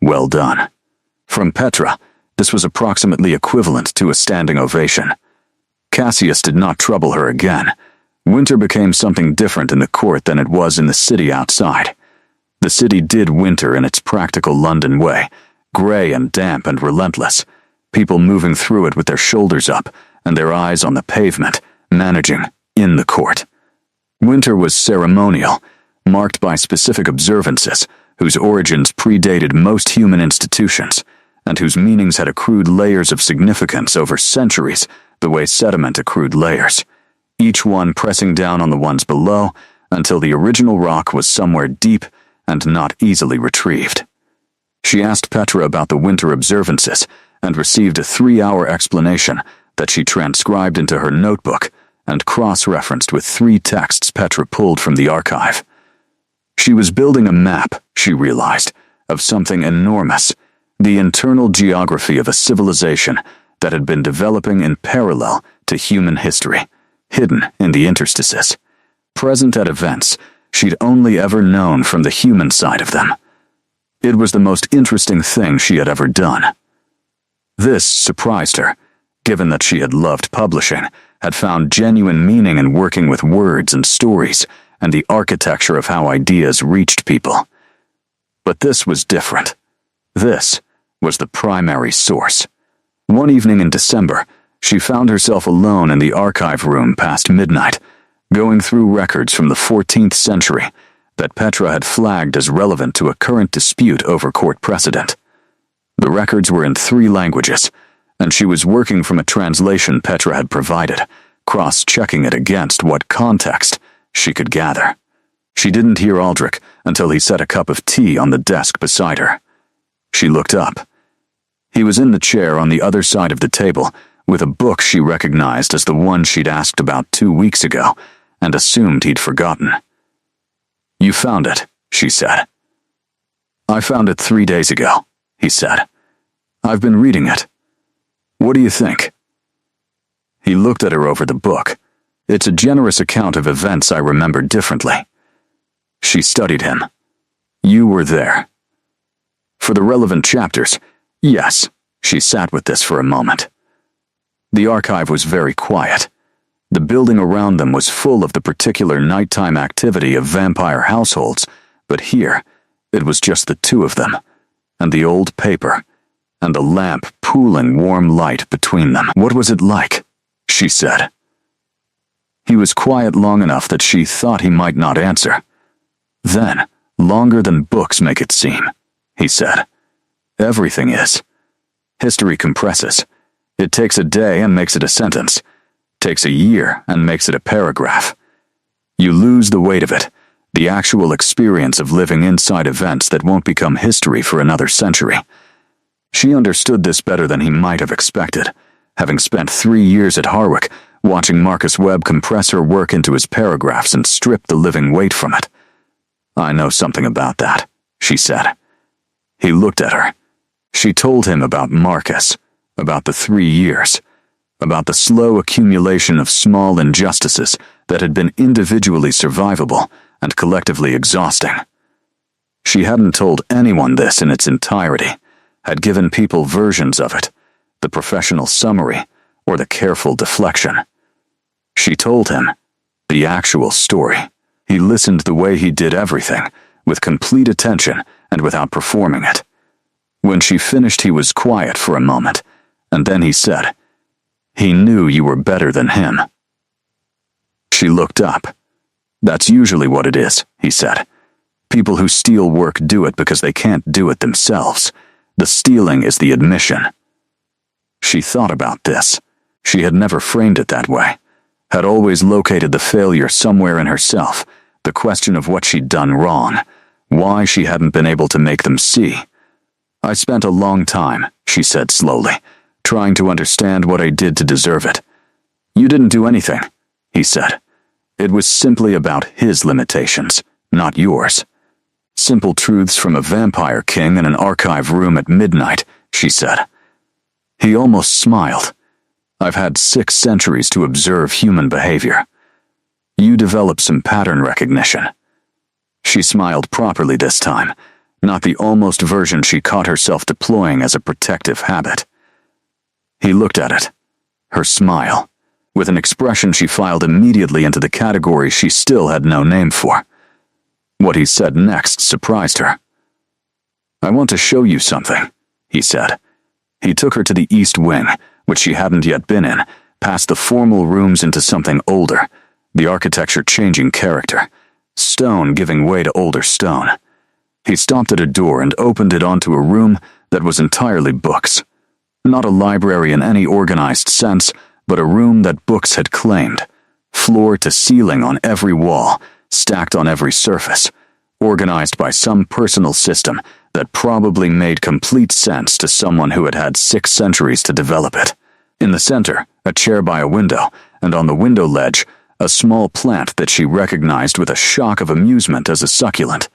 "Well done." From Petra, this was approximately equivalent to a standing ovation. Cassius did not trouble her again. Winter became something different in the court than it was in the city outside. The city did winter in its practical London way, gray and damp and relentless, people moving through it with their shoulders up and their eyes on the pavement, managing in the court. Winter was ceremonial, marked by specific observances whose origins predated most human institutions, and whose meanings had accrued layers of significance over centuries the way sediment accrued layers, each one pressing down on the ones below until the original rock was somewhere deep and not easily retrieved. She asked Petra about the winter observances and received a 3-hour explanation that she transcribed into her notebook and cross-referenced with 3 texts Petra pulled from the archive. She was building a map, she realized, of something enormous, the internal geography of a civilization that had been developing in parallel to human history, hidden in the interstices, present at events she'd only ever known from the human side of them. It was the most interesting thing she had ever done. This surprised her, given that she had loved publishing, had found genuine meaning in working with words and stories, and the architecture of how ideas reached people. But this was different. This was the primary source. One evening in December, she found herself alone in the archive room past midnight, going through records from the 14th century that Petra had flagged as relevant to a current dispute over court precedent. The records were in 3 languages, and she was working from a translation Petra had provided, cross-checking it against what context she could gather. She didn't hear Aldrich until he set a cup of tea on the desk beside her. She looked up. He was in the chair on the other side of the table, with a book she recognized as the one she'd asked about 2 weeks ago, and assumed he'd forgotten. "You found it," she said. "I found it 3 days ago," he said. "I've been reading it. What do you think?" He looked at her over the book. It's a generous account of events I remember differently. She studied him. "You were there." For the relevant chapters, yes, she sat with this for a moment. The archive was very quiet. The building around them was full of the particular nighttime activity of vampire households, but here, it was just the 2 of them, and the old paper, and the lamp pooling warm light between them. "What was it like?" she said. He was quiet long enough that she thought he might not answer. Then, longer than books make it seem, he said. "Everything is. History compresses. It takes a day and makes it a sentence. Takes a year and makes it a paragraph. You lose the weight of it, the actual experience of living inside events that won't become history for another century. She understood this better than he might have expected, having spent 3 years at Harwick, watching Marcus Webb compress her work into his paragraphs and strip the living weight from it. "I know something about that," she said. He looked at her. She told him about Marcus, about the 3 years, about the slow accumulation of small injustices that had been individually survivable and collectively exhausting. She hadn't told anyone this in its entirety, had given people versions of it, the professional summary or the careful deflection. She told him the actual story. He listened the way he did everything, with complete attention and without performing it. When she finished, he was quiet for a moment, and then he said, "He knew you were better than him." She looked up. "That's usually what it is," he said. "People who steal work do it because they can't do it themselves. The stealing is the admission." She thought about this. She had never framed it that way, had always located the failure somewhere in herself, the question of what she'd done wrong, why she hadn't been able to make them see. "I spent a long time," she said slowly, "trying to understand what I did to deserve it." "You didn't do anything," he said. "It was simply about his limitations, not yours." "Simple truths from a vampire king in an archive room at midnight," she said. He almost smiled. "I've had 6 centuries to observe human behavior. You develop some pattern recognition." She smiled properly this time, not the almost version she caught herself deploying as a protective habit. He looked at it, her smile, with an expression she filed immediately into the category she still had no name for. What he said next surprised her. "I want to show you something," he said. He took her to the East Wing, which she hadn't yet been in, past the formal rooms into something older, the architecture changing character, stone giving way to older stone. He stopped at a door and opened it onto a room that was entirely books. Not a library in any organized sense, but a room that books had claimed, floor to ceiling on every wall, stacked on every surface, organized by some personal system that probably made complete sense to someone who had had 6 centuries to develop it. In the center, a chair by a window, and on the window ledge, a small plant that she recognized with a shock of amusement as a succulent.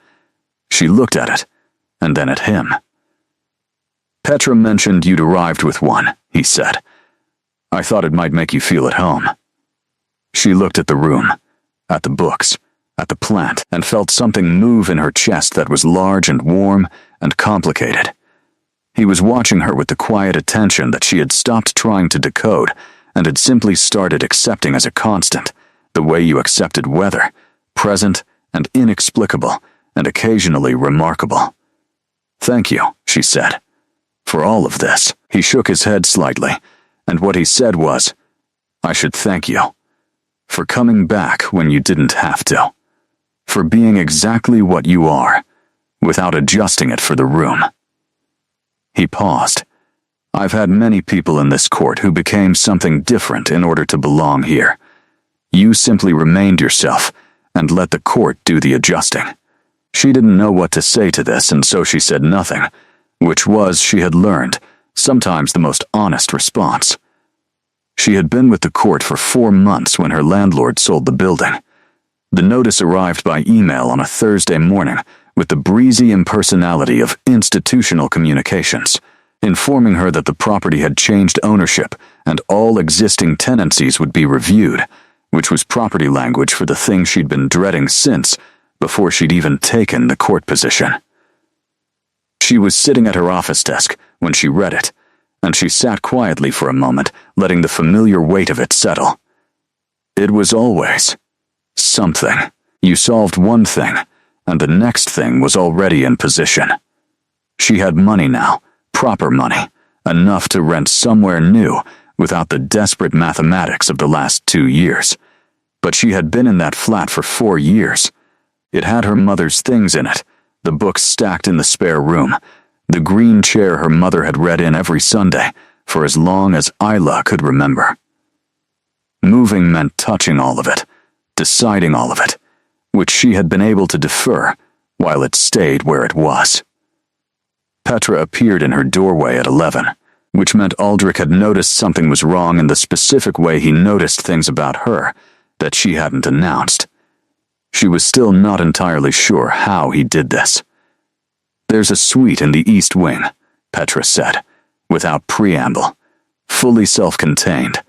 She looked at it, and then at him. "Petra mentioned you'd arrived with one," he said. "I thought it might make you feel at home." She looked at the room, at the books, at the plant, and felt something move in her chest that was large and warm and complicated. He was watching her with the quiet attention that she had stopped trying to decode and had simply started accepting as a constant, the way you accepted weather, present and inexplicable, and occasionally remarkable. "Thank you," she said, "for all of this." He shook his head slightly, and what he said was, "I should thank you for coming back when you didn't have to, for being exactly what you are, without adjusting it for the room." He paused. "I've had many people in this court who became something different in order to belong here. You simply remained yourself and let the court do the adjusting." She didn't know what to say to this, and so she said nothing, which was, she had learned, sometimes the most honest response. She had been with the court for 4 months when her landlord sold the building. The notice arrived by email on a Thursday morning with the breezy impersonality of institutional communications, informing her that the property had changed ownership and all existing tenancies would be reviewed, which was property language for the thing she'd been dreading since, before she'd even taken the court position. She was sitting at her office desk when she read it, and she sat quietly for a moment, letting the familiar weight of it settle. It was always something. You solved one thing, and the next thing was already in position. She had money now, proper money, enough to rent somewhere new without the desperate mathematics of the last 2 years. But she had been in that flat for 4 years. It had her mother's things in it, the books stacked in the spare room, the green chair her mother had read in every Sunday for as long as Isla could remember. Moving meant touching all of it, deciding all of it, which she had been able to defer while it stayed where it was. Petra appeared in her doorway at 11, which meant Aldrich had noticed something was wrong in the specific way he noticed things about her that she hadn't announced. She was still not entirely sure how he did this. "There's a suite in the East Wing," Petra said, without preamble, fully self-contained,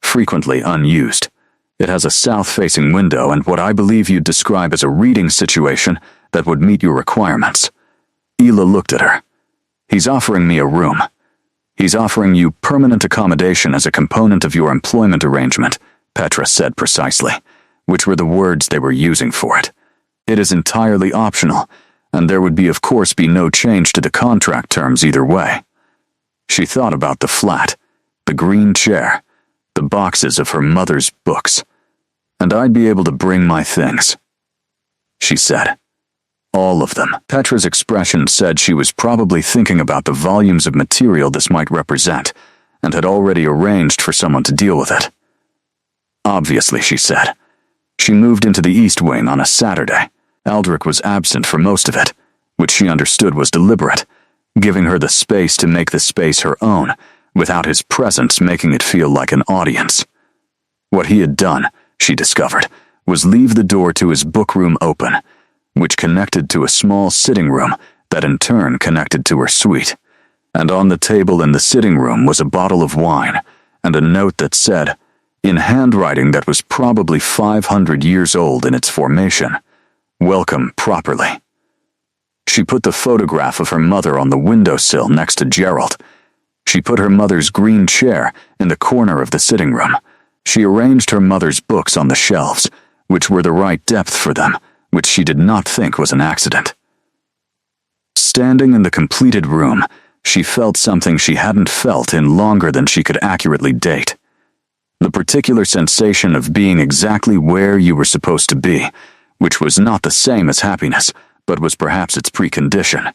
frequently unused. "It has a south-facing window and what I believe you'd describe as a reading situation that would meet your requirements." Ela looked at her. "He's offering me a room. He's offering you permanent accommodation as a component of your employment arrangement," Petra said precisely, which were the words they were using for it. "It is entirely optional, and there would of course be no change to the contract terms either way." She thought about the flat, the green chair, the boxes of her mother's books. "And I'd be able to bring my things," she said. "All of them." Petra's expression said she was probably thinking about the volumes of material this might represent, and had already arranged for someone to deal with it. "Obviously," she said. She moved into the East Wing on a Saturday. Aldrich was absent for most of it, which she understood was deliberate, giving her the space to make the space her own, without his presence making it feel like an audience. What he had done, she discovered, was leave the door to his book room open, which connected to a small sitting room that in turn connected to her suite. And on the table in the sitting room was a bottle of wine and a note that said, in handwriting that was probably 500 years old in its formation, "Welcome properly." She put the photograph of her mother on the windowsill next to Gerald. She put her mother's green chair in the corner of the sitting room. She arranged her mother's books on the shelves, which were the right depth for them, which she did not think was an accident. Standing in the completed room, she felt something she hadn't felt in longer than she could accurately date. The particular sensation of being exactly where you were supposed to be, which was not the same as happiness, but was perhaps its precondition.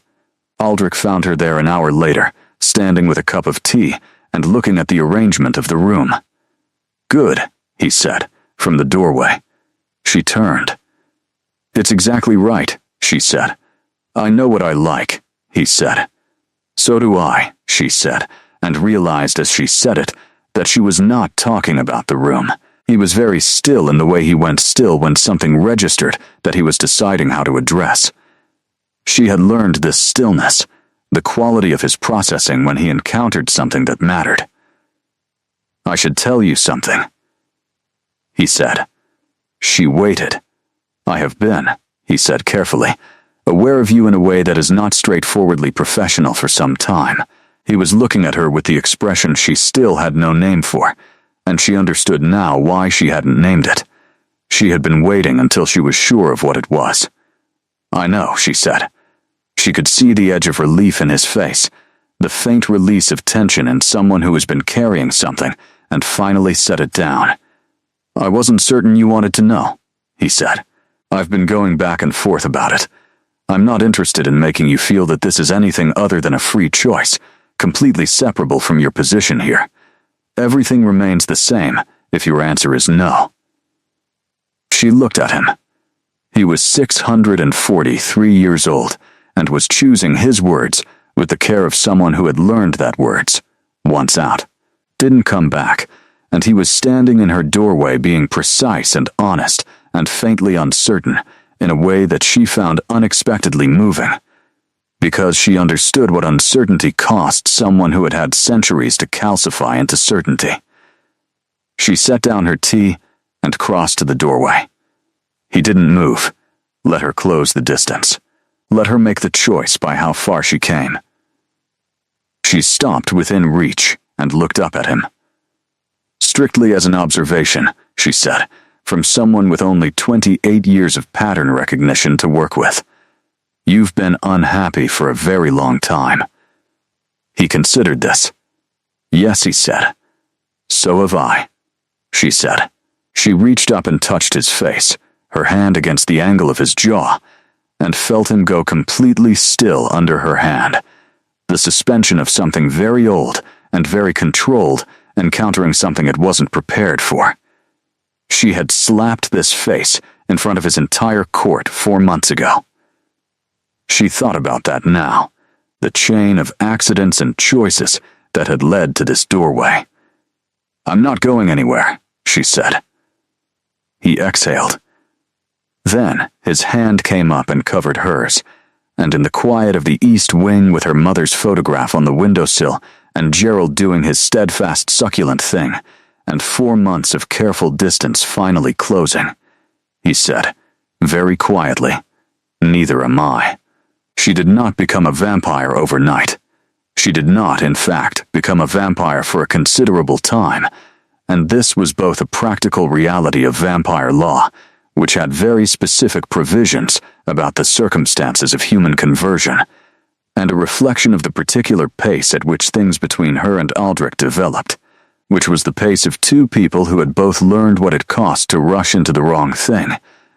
Aldrich found her there an hour later, standing with a cup of tea and looking at the arrangement of the room. "Good," he said, from the doorway. She turned. "It's exactly right," she said. "I know what I like," he said. "So do I," she said, and realized as she said it that she was not talking about the room. He was very still in the way he went still when something registered that he was deciding how to address. She had learned this stillness, the quality of his processing when he encountered something that mattered. "I should tell you something," he said. She waited. "I have been," he said carefully, "aware of you in a way that is not straightforwardly professional for some time." He was looking at her with the expression she still had no name for, and she understood now why she hadn't named it. She had been waiting until she was sure of what it was. "I know," she said. She could see the edge of relief in his face, the faint release of tension in someone who has been carrying something and finally set it down. "I wasn't certain you wanted to know," he said. "I've been going back and forth about it. I'm not interested in making you feel that this is anything other than a free choice, completely separable from your position here. Everything remains the same if your answer is no." She looked at him. He was 643 years old and was choosing his words with the care of someone who had learned that words, once out, didn't come back, and he was standing in her doorway being precise and honest and faintly uncertain in a way that she found unexpectedly moving, because she understood what uncertainty cost someone who had had centuries to calcify into certainty. She set down her tea and crossed to the doorway. He didn't move. Let her close the distance. Let her make the choice by how far she came. She stopped within reach and looked up at him. "Strictly as an observation," she said, from someone with only 28 years of pattern recognition to work with. "You've been unhappy for a very long time." He considered this. "Yes," he said. "So have I," she said. She reached up and touched his face, her hand against the angle of his jaw, and felt him go completely still under her hand, the suspension of something very old and very controlled encountering something it wasn't prepared for. She had slapped this face in front of his entire court 4 months ago. She thought about that now, the chain of accidents and choices that had led to this doorway. "I'm not going anywhere," she said. He exhaled. Then his hand came up and covered hers, and in the quiet of the East Wing with her mother's photograph on the windowsill and Gerald doing his steadfast succulent thing, and 4 months of careful distance finally closing, he said, very quietly, "Neither am I." She did not become a vampire overnight. She did not, in fact, become a vampire for a considerable time, and this was both a practical reality of vampire law, which had very specific provisions about the circumstances of human conversion, and a reflection of the particular pace at which things between her and Aldrich developed, which was the pace of two people who had both learned what it cost to rush into the wrong thing,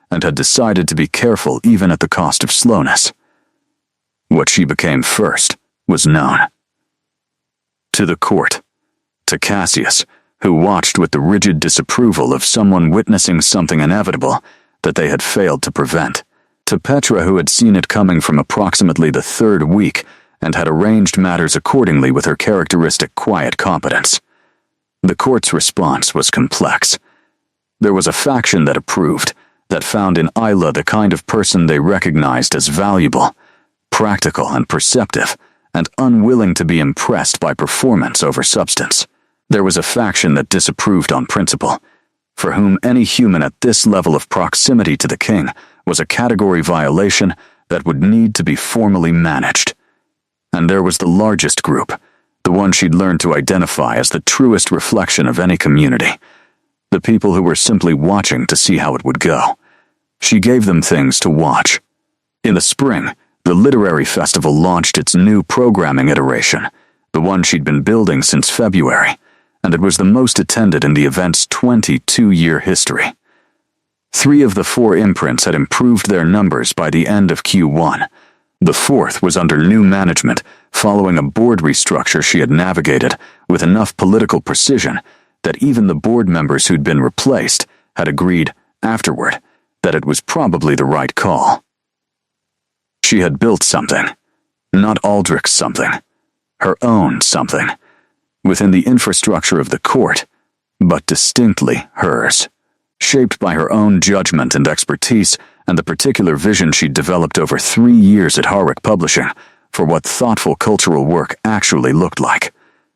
and had decided to be careful even at the cost of slowness. What she became first was known. To the court, to Cassius, who watched with the rigid disapproval of someone witnessing something inevitable that they had failed to prevent, to Petra, who had seen it coming from approximately the 3rd week and had arranged matters accordingly with her characteristic quiet competence. The court's response was complex. There was a faction that approved, that found in Isla the kind of person they recognized as valuable, practical and perceptive, and unwilling to be impressed by performance over substance. There was a faction that disapproved on principle, for whom any human at this level of proximity to the king was a category violation that would need to be formally managed. And there was the largest group, the one she'd learned to identify as the truest reflection of any community, the people who were simply watching to see how it would go. She gave them things to watch. In the spring, the literary festival launched its new programming iteration, the one she'd been building since February, and it was the most attended in the event's 22-year history. 3 of the 4 imprints had improved their numbers by the end of Q1. The 4th was under new management, following a board restructure she had navigated with enough political precision that even the board members who'd been replaced had agreed, afterward, that it was probably the right call. She had built something, not Aldrich's something, her own something, within the infrastructure of the court, but distinctly hers, shaped by her own judgment and expertise and the particular vision she'd developed over 3 years at Harwick Publishing for what thoughtful cultural work actually looked like.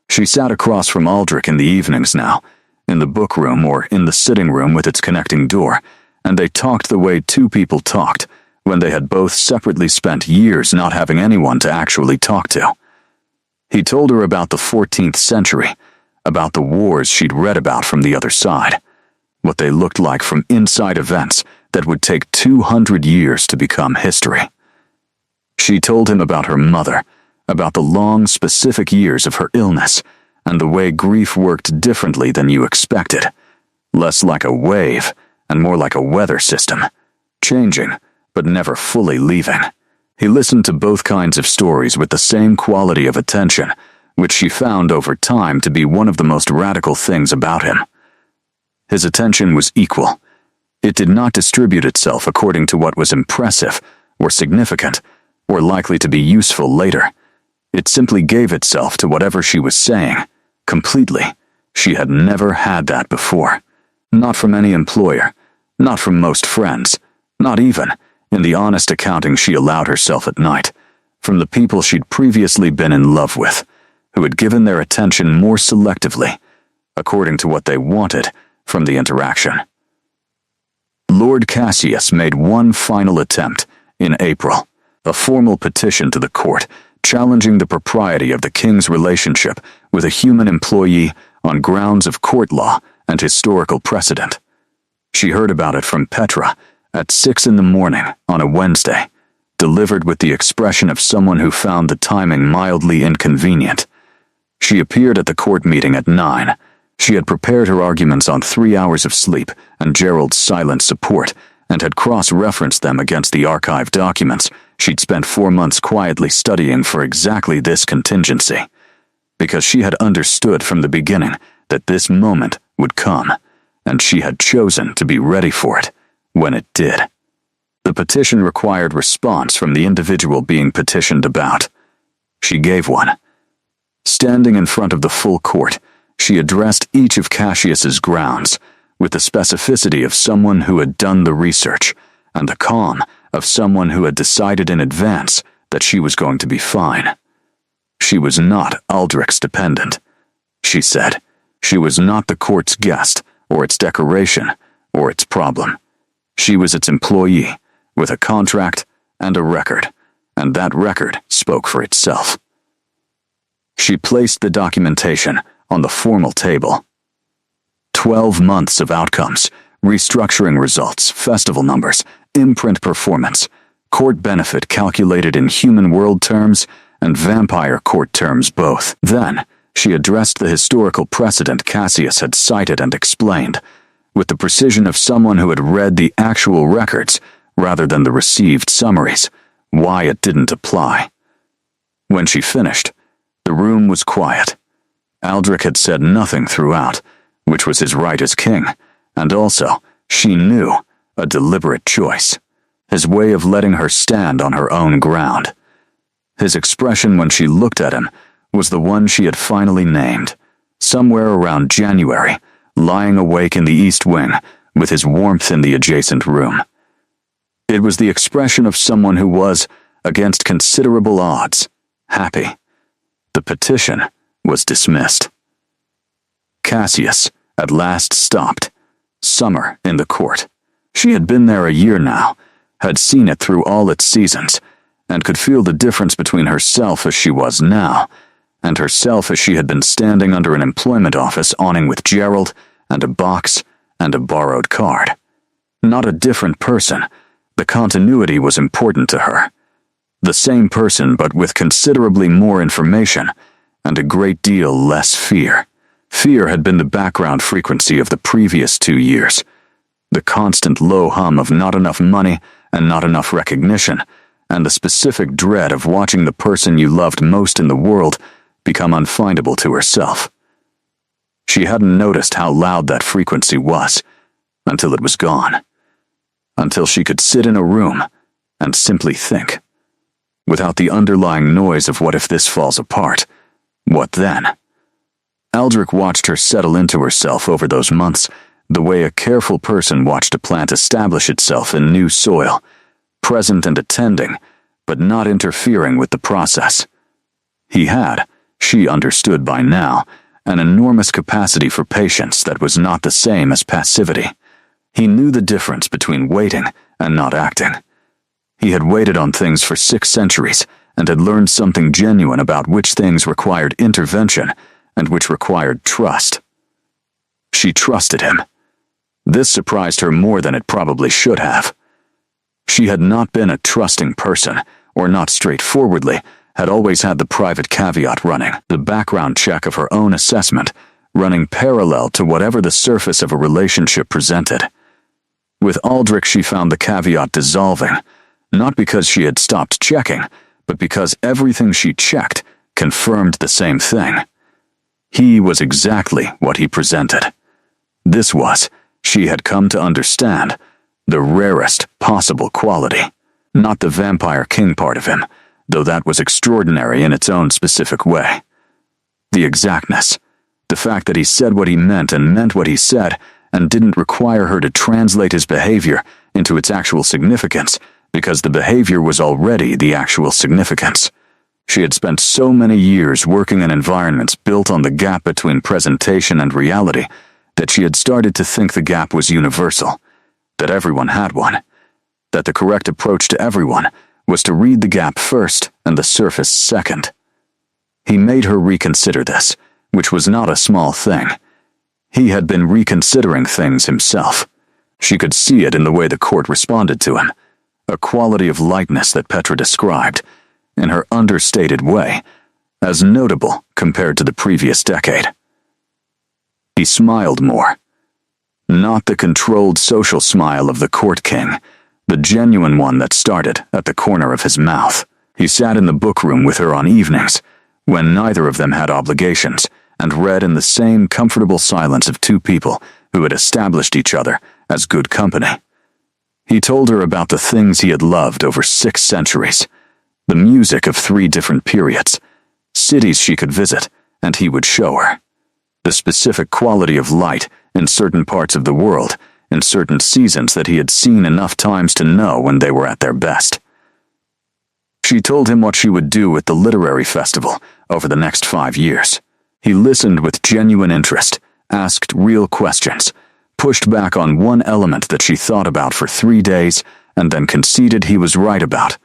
She sat across from Aldrich in the evenings now, in the book room or in the sitting room with its connecting door, and they talked the way 2 people talked, when they had both separately spent years not having anyone to actually talk to. He told her about the 14th century, about the wars she'd read about from the other side, what they looked like from inside events that would take 200 years to become history. She told him about her mother, about the long, specific years of her illness, and the way grief worked differently than you expected, less like a wave and more like a weather system, changing, but never fully leaving. He listened to both kinds of stories with the same quality of attention, which she found over time to be one of the most radical things about him. His attention was equal. It did not distribute itself according to what was impressive, or significant, or likely to be useful later. It simply gave itself to whatever she was saying, completely. She had never had that before. Not from any employer, not from most friends, not even, in the honest accounting she allowed herself at night, from the people she'd previously been in love with, who had given their attention more selectively, according to what they wanted from the interaction. Lord Cassius made one final attempt in April, a formal petition to the court challenging the propriety of the king's relationship with a human employee on grounds of court law and historical precedent. She heard about it from Petra at 6 a.m. on a Wednesday, delivered with the expression of someone who found the timing mildly inconvenient. She appeared at the court meeting at 9. She had prepared her arguments on 3 hours of sleep and Gerald's silent support, and had cross-referenced them against the archived documents she'd spent 4 months quietly studying for exactly this contingency, because she had understood from the beginning that this moment would come, and she had chosen to be ready for it when it did. The petition required response from the individual being petitioned about. She gave one. Standing in front of the full court, she addressed each of Cassius's grounds with the specificity of someone who had done the research and the calm of someone who had decided in advance that she was going to be fine. She was not Aldrich's dependent. She said she was not the court's guest or its decoration or its problem. She was its employee with a contract and a record, and that record spoke for itself. She placed the documentation on the formal table. 12 months of outcomes, restructuring results, festival numbers, imprint performance, court benefit calculated in human world terms and vampire court terms both. Then, she addressed the historical precedent Cassius had cited and explained, with the precision of someone who had read the actual records rather than the received summaries, why it didn't apply. When she finished, the room was quiet. Aldrich had said nothing throughout, which was his right as king, and also, she knew, a deliberate choice. His way of letting her stand on her own ground. His expression when she looked at him was the one she had finally named, somewhere around January, lying awake in the East Wing, with his warmth in the adjacent room. It was the expression of someone who was, against considerable odds, happy. The petition was dismissed. Cassius at last stopped. Summer in the court. She had been there a year now, had seen it through all its seasons, and could feel the difference between herself as she was now, and herself as she had been standing under an employment office awning with Gerald, and a box, and a borrowed card. Not a different person. The continuity was important to her. The same person, but with considerably more information, and a great deal less fear. Fear had been the background frequency of the previous 2 years. The constant low hum of not enough money and not enough recognition, and the specific dread of watching the person you loved most in the world become unfindable to herself. She hadn't noticed how loud that frequency was, until it was gone. Until she could sit in a room and simply think. Without the underlying noise of what if this falls apart, what then? Aldrich watched her settle into herself over those months, the way a careful person watched a plant establish itself in new soil, present and attending, but not interfering with the process. He had, she understood by now, an enormous capacity for patience that was not the same as passivity. He knew the difference between waiting and not acting. He had waited on things for 6 centuries and had learned something genuine about which things required intervention and which required trust. She trusted him. This surprised her more than it probably should have. She had not been a trusting person, or not straightforwardly, had always had the private caveat running, the background check of her own assessment, running parallel to whatever the surface of a relationship presented. With Aldrich she found the caveat dissolving, not because she had stopped checking, but because everything she checked confirmed the same thing. He was exactly what he presented. This was, she had come to understand, the rarest possible quality. Not the vampire king part of him, though that was extraordinary in its own specific way. The exactness, the fact that he said what he meant and meant what he said, and didn't require her to translate his behavior into its actual significance, because the behavior was already the actual significance. She had spent so many years working in environments built on the gap between presentation and reality that she had started to think the gap was universal, that everyone had one, that the correct approach to everyone was to read the gap first and the surface second. He made her reconsider this, which was not a small thing. He had been reconsidering things himself. She could see it in the way the court responded to him, a quality of lightness that Petra described, in her understated way, as notable compared to the previous decade. He smiled more. Not the controlled social smile of the court king, the genuine one that started at the corner of his mouth. He sat in the book room with her on evenings, when neither of them had obligations, and read in the same comfortable silence of two people who had established each other as good company. He told her about the things he had loved over 6 centuries, the music of 3 different periods, cities she could visit, and he would show her, the specific quality of light in certain parts of the world, in certain seasons that he had seen enough times to know when they were at their best. She told him what she would do with the literary festival over the next 5 years. He listened with genuine interest, asked real questions, pushed back on one element that she thought about for 3 days, and then conceded he was right about,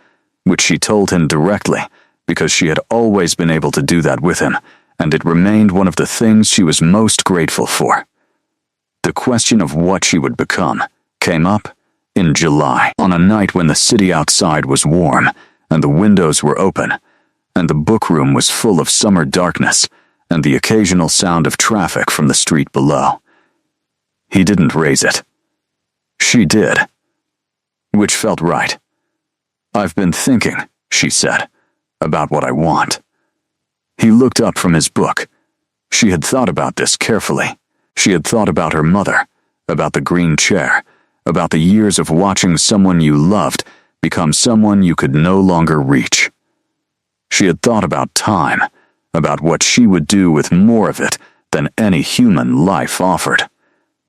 which she told him directly, because she had always been able to do that with him, and it remained one of the things she was most grateful for. The question of what she would become came up in July, on a night when the city outside was warm, and the windows were open, and the book room was full of summer darkness, and the occasional sound of traffic from the street below. He didn't raise it. She did. Which felt right. "I've been thinking," she said, "about what I want." He looked up from his book. She had thought about this carefully. She had thought about her mother, about the green chair, about the years of watching someone you loved become someone you could no longer reach. She had thought about time, about what she would do with more of it than any human life offered.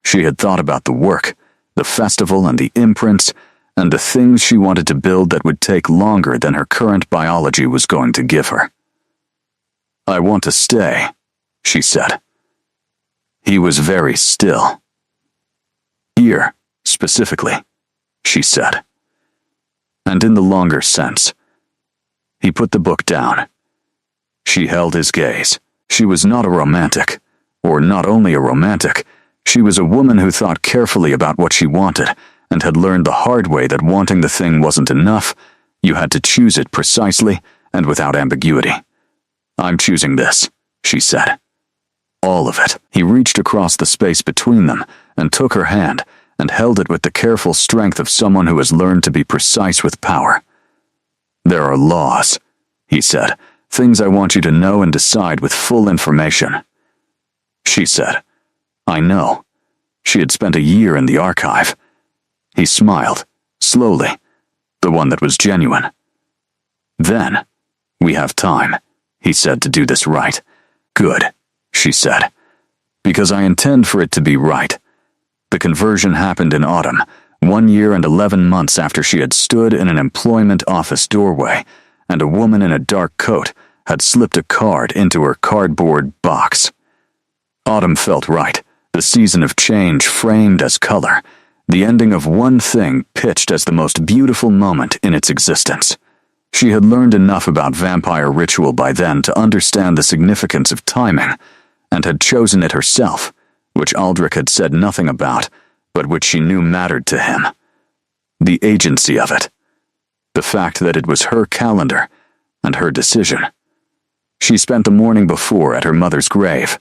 She had thought about the work, the festival and the imprints, and the things she wanted to build that would take longer than her current biology was going to give her. "I want to stay," she said. He was very still. "Here, specifically," she said. And in the longer sense. He put the book down. She held his gaze. She was not a romantic, or not only a romantic, she was a woman who thought carefully about what she wanted, and had learned the hard way that wanting the thing wasn't enough. You had to choose it precisely and without ambiguity. "I'm choosing this," she said. All of it. He reached across the space between them and took her hand and held it with the careful strength of someone who has learned to be precise with power. "There are laws," he said, "things I want you to know and decide with full information." She said, "I know." She had spent a year in the archive. He smiled, slowly, the one that was genuine. "Then, we have time," he said, "to do this right." "Good," she said, "because I intend for it to be right." The conversion happened in autumn, 1 year and 11 months after she had stood in an employment office doorway, and a woman in a dark coat had slipped a card into her cardboard box. Autumn felt right, the season of change framed as color, the ending of one thing pitched as the most beautiful moment in its existence. She had learned enough about vampire ritual by then to understand the significance of timing, and had chosen it herself, which Aldrich had said nothing about, but which she knew mattered to him. The agency of it. The fact that it was her calendar, and her decision. She spent the morning before at her mother's grave.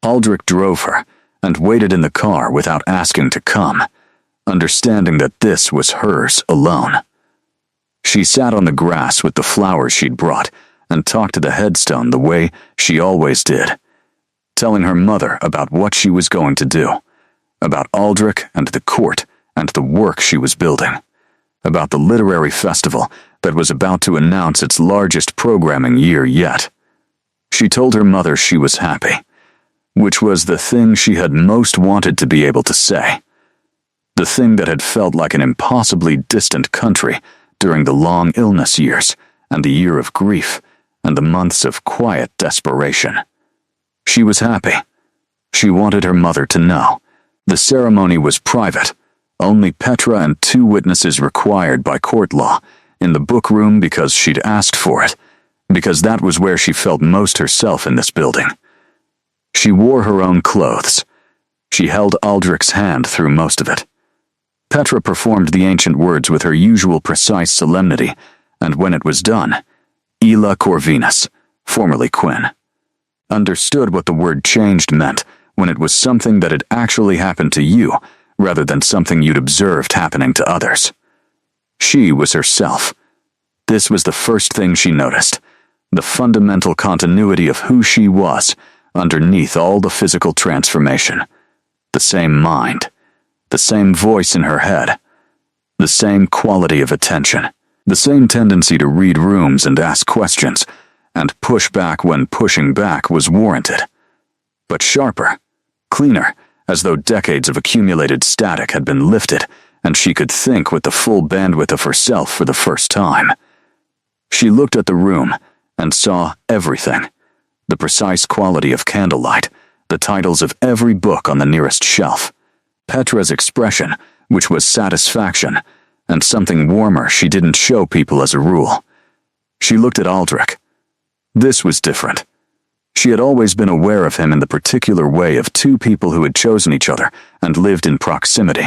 Aldrich drove her, and waited in the car without asking to come, understanding that this was hers alone. She sat on the grass with the flowers she'd brought, and talked to the headstone the way she always did, telling her mother about what she was going to do, about Aldrich and the court and the work she was building, about the literary festival that was about to announce its largest programming year yet. She told her mother she was happy, which was the thing she had most wanted to be able to say, the thing that had felt like an impossibly distant country during the long illness years and the year of grief and the months of quiet desperation. She was happy. She wanted her mother to know. The ceremony was private, only Petra and 2 witnesses required by court law, in the book room because she'd asked for it, because that was where she felt most herself in this building. She wore her own clothes. She held Aldrich's hand through most of it. Petra performed the ancient words with her usual precise solemnity, and when it was done, Ela Corvinus, formerly Quinn, understood what the word changed meant when it was something that had actually happened to you, rather than something you'd observed happening to others. She was herself. This was the first thing she noticed, the fundamental continuity of who she was, underneath all the physical transformation. The same mind, the same voice in her head, the same quality of attention, the same tendency to read rooms and ask questions, and push back when pushing back was warranted. But sharper, cleaner, as though decades of accumulated static had been lifted, and she could think with the full bandwidth of herself for the first time. She looked at the room and saw everything. The precise quality of candlelight, the titles of every book on the nearest shelf, Petra's expression, which was satisfaction, and something warmer she didn't show people as a rule. She looked at Aldrich. This was different. She had always been aware of him in the particular way of two people who had chosen each other and lived in proximity,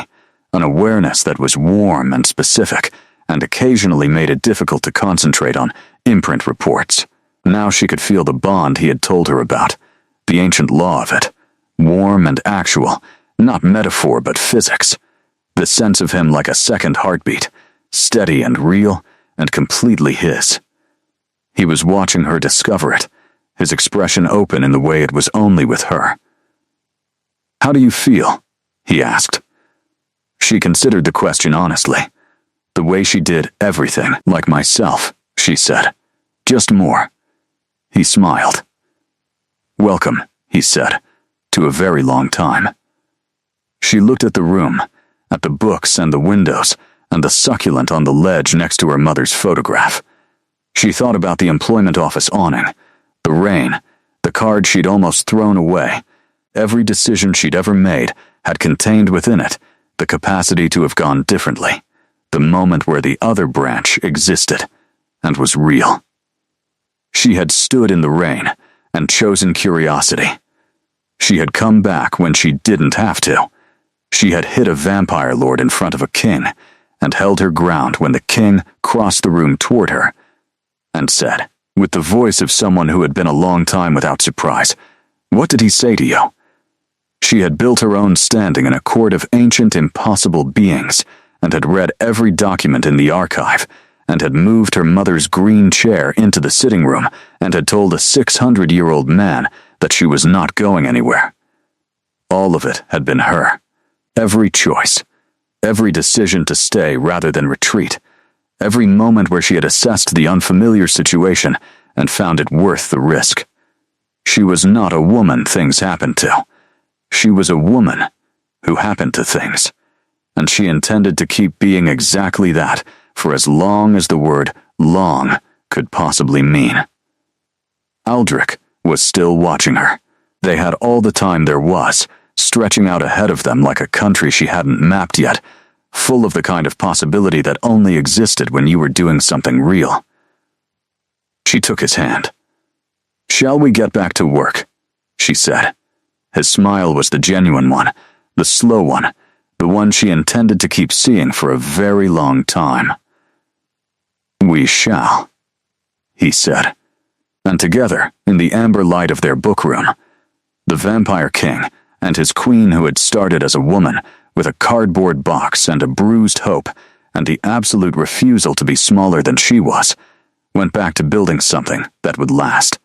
an awareness that was warm and specific, and occasionally made it difficult to concentrate on imprint reports. Now she could feel the bond he had told her about, the ancient law of it, warm and actual, not metaphor but physics. The sense of him like a second heartbeat, steady and real, and completely his. He was watching her discover it, his expression open in the way it was only with her. "How do you feel?" he asked. She considered the question honestly. "The way she did everything, like myself," she said. "Just more." He smiled. "Welcome," he said, "to a very long time." She looked at the room, at the books and the windows, and the succulent on the ledge next to her mother's photograph. She thought about the employment office awning, the rain, the card she'd almost thrown away. Every decision she'd ever made had contained within it the capacity to have gone differently, the moment where the other branch existed and was real. She had stood in the rain and chosen curiosity. She had come back when she didn't have to. She had hit a vampire lord in front of a king and held her ground when the king crossed the room toward her and said, with the voice of someone who had been a long time without surprise, "What did he say to you?" She had built her own standing in a court of ancient, impossible beings, and had read every document in the archive, and had moved her mother's green chair into the sitting room, and had told a 600-year-old man that she was not going anywhere. All of it had been her. Every choice, every decision to stay rather than retreat, every moment where she had assessed the unfamiliar situation and found it worth the risk. She was not a woman things happened to. She was a woman who happened to things, and she intended to keep being exactly that for as long as the word long could possibly mean. Aldrich was still watching her. They had all the time there was, stretching out ahead of them like a country she hadn't mapped yet, full of the kind of possibility that only existed when you were doing something real. She took his hand. "Shall we get back to work?" she said. His smile was the genuine one, the slow one, the one she intended to keep seeing for a very long time. "We shall," he said. And together, in the amber light of their book room, the Vampire King and his queen who had started as a woman with a cardboard box and a bruised hope and the absolute refusal to be smaller than she was, went back to building something that would last.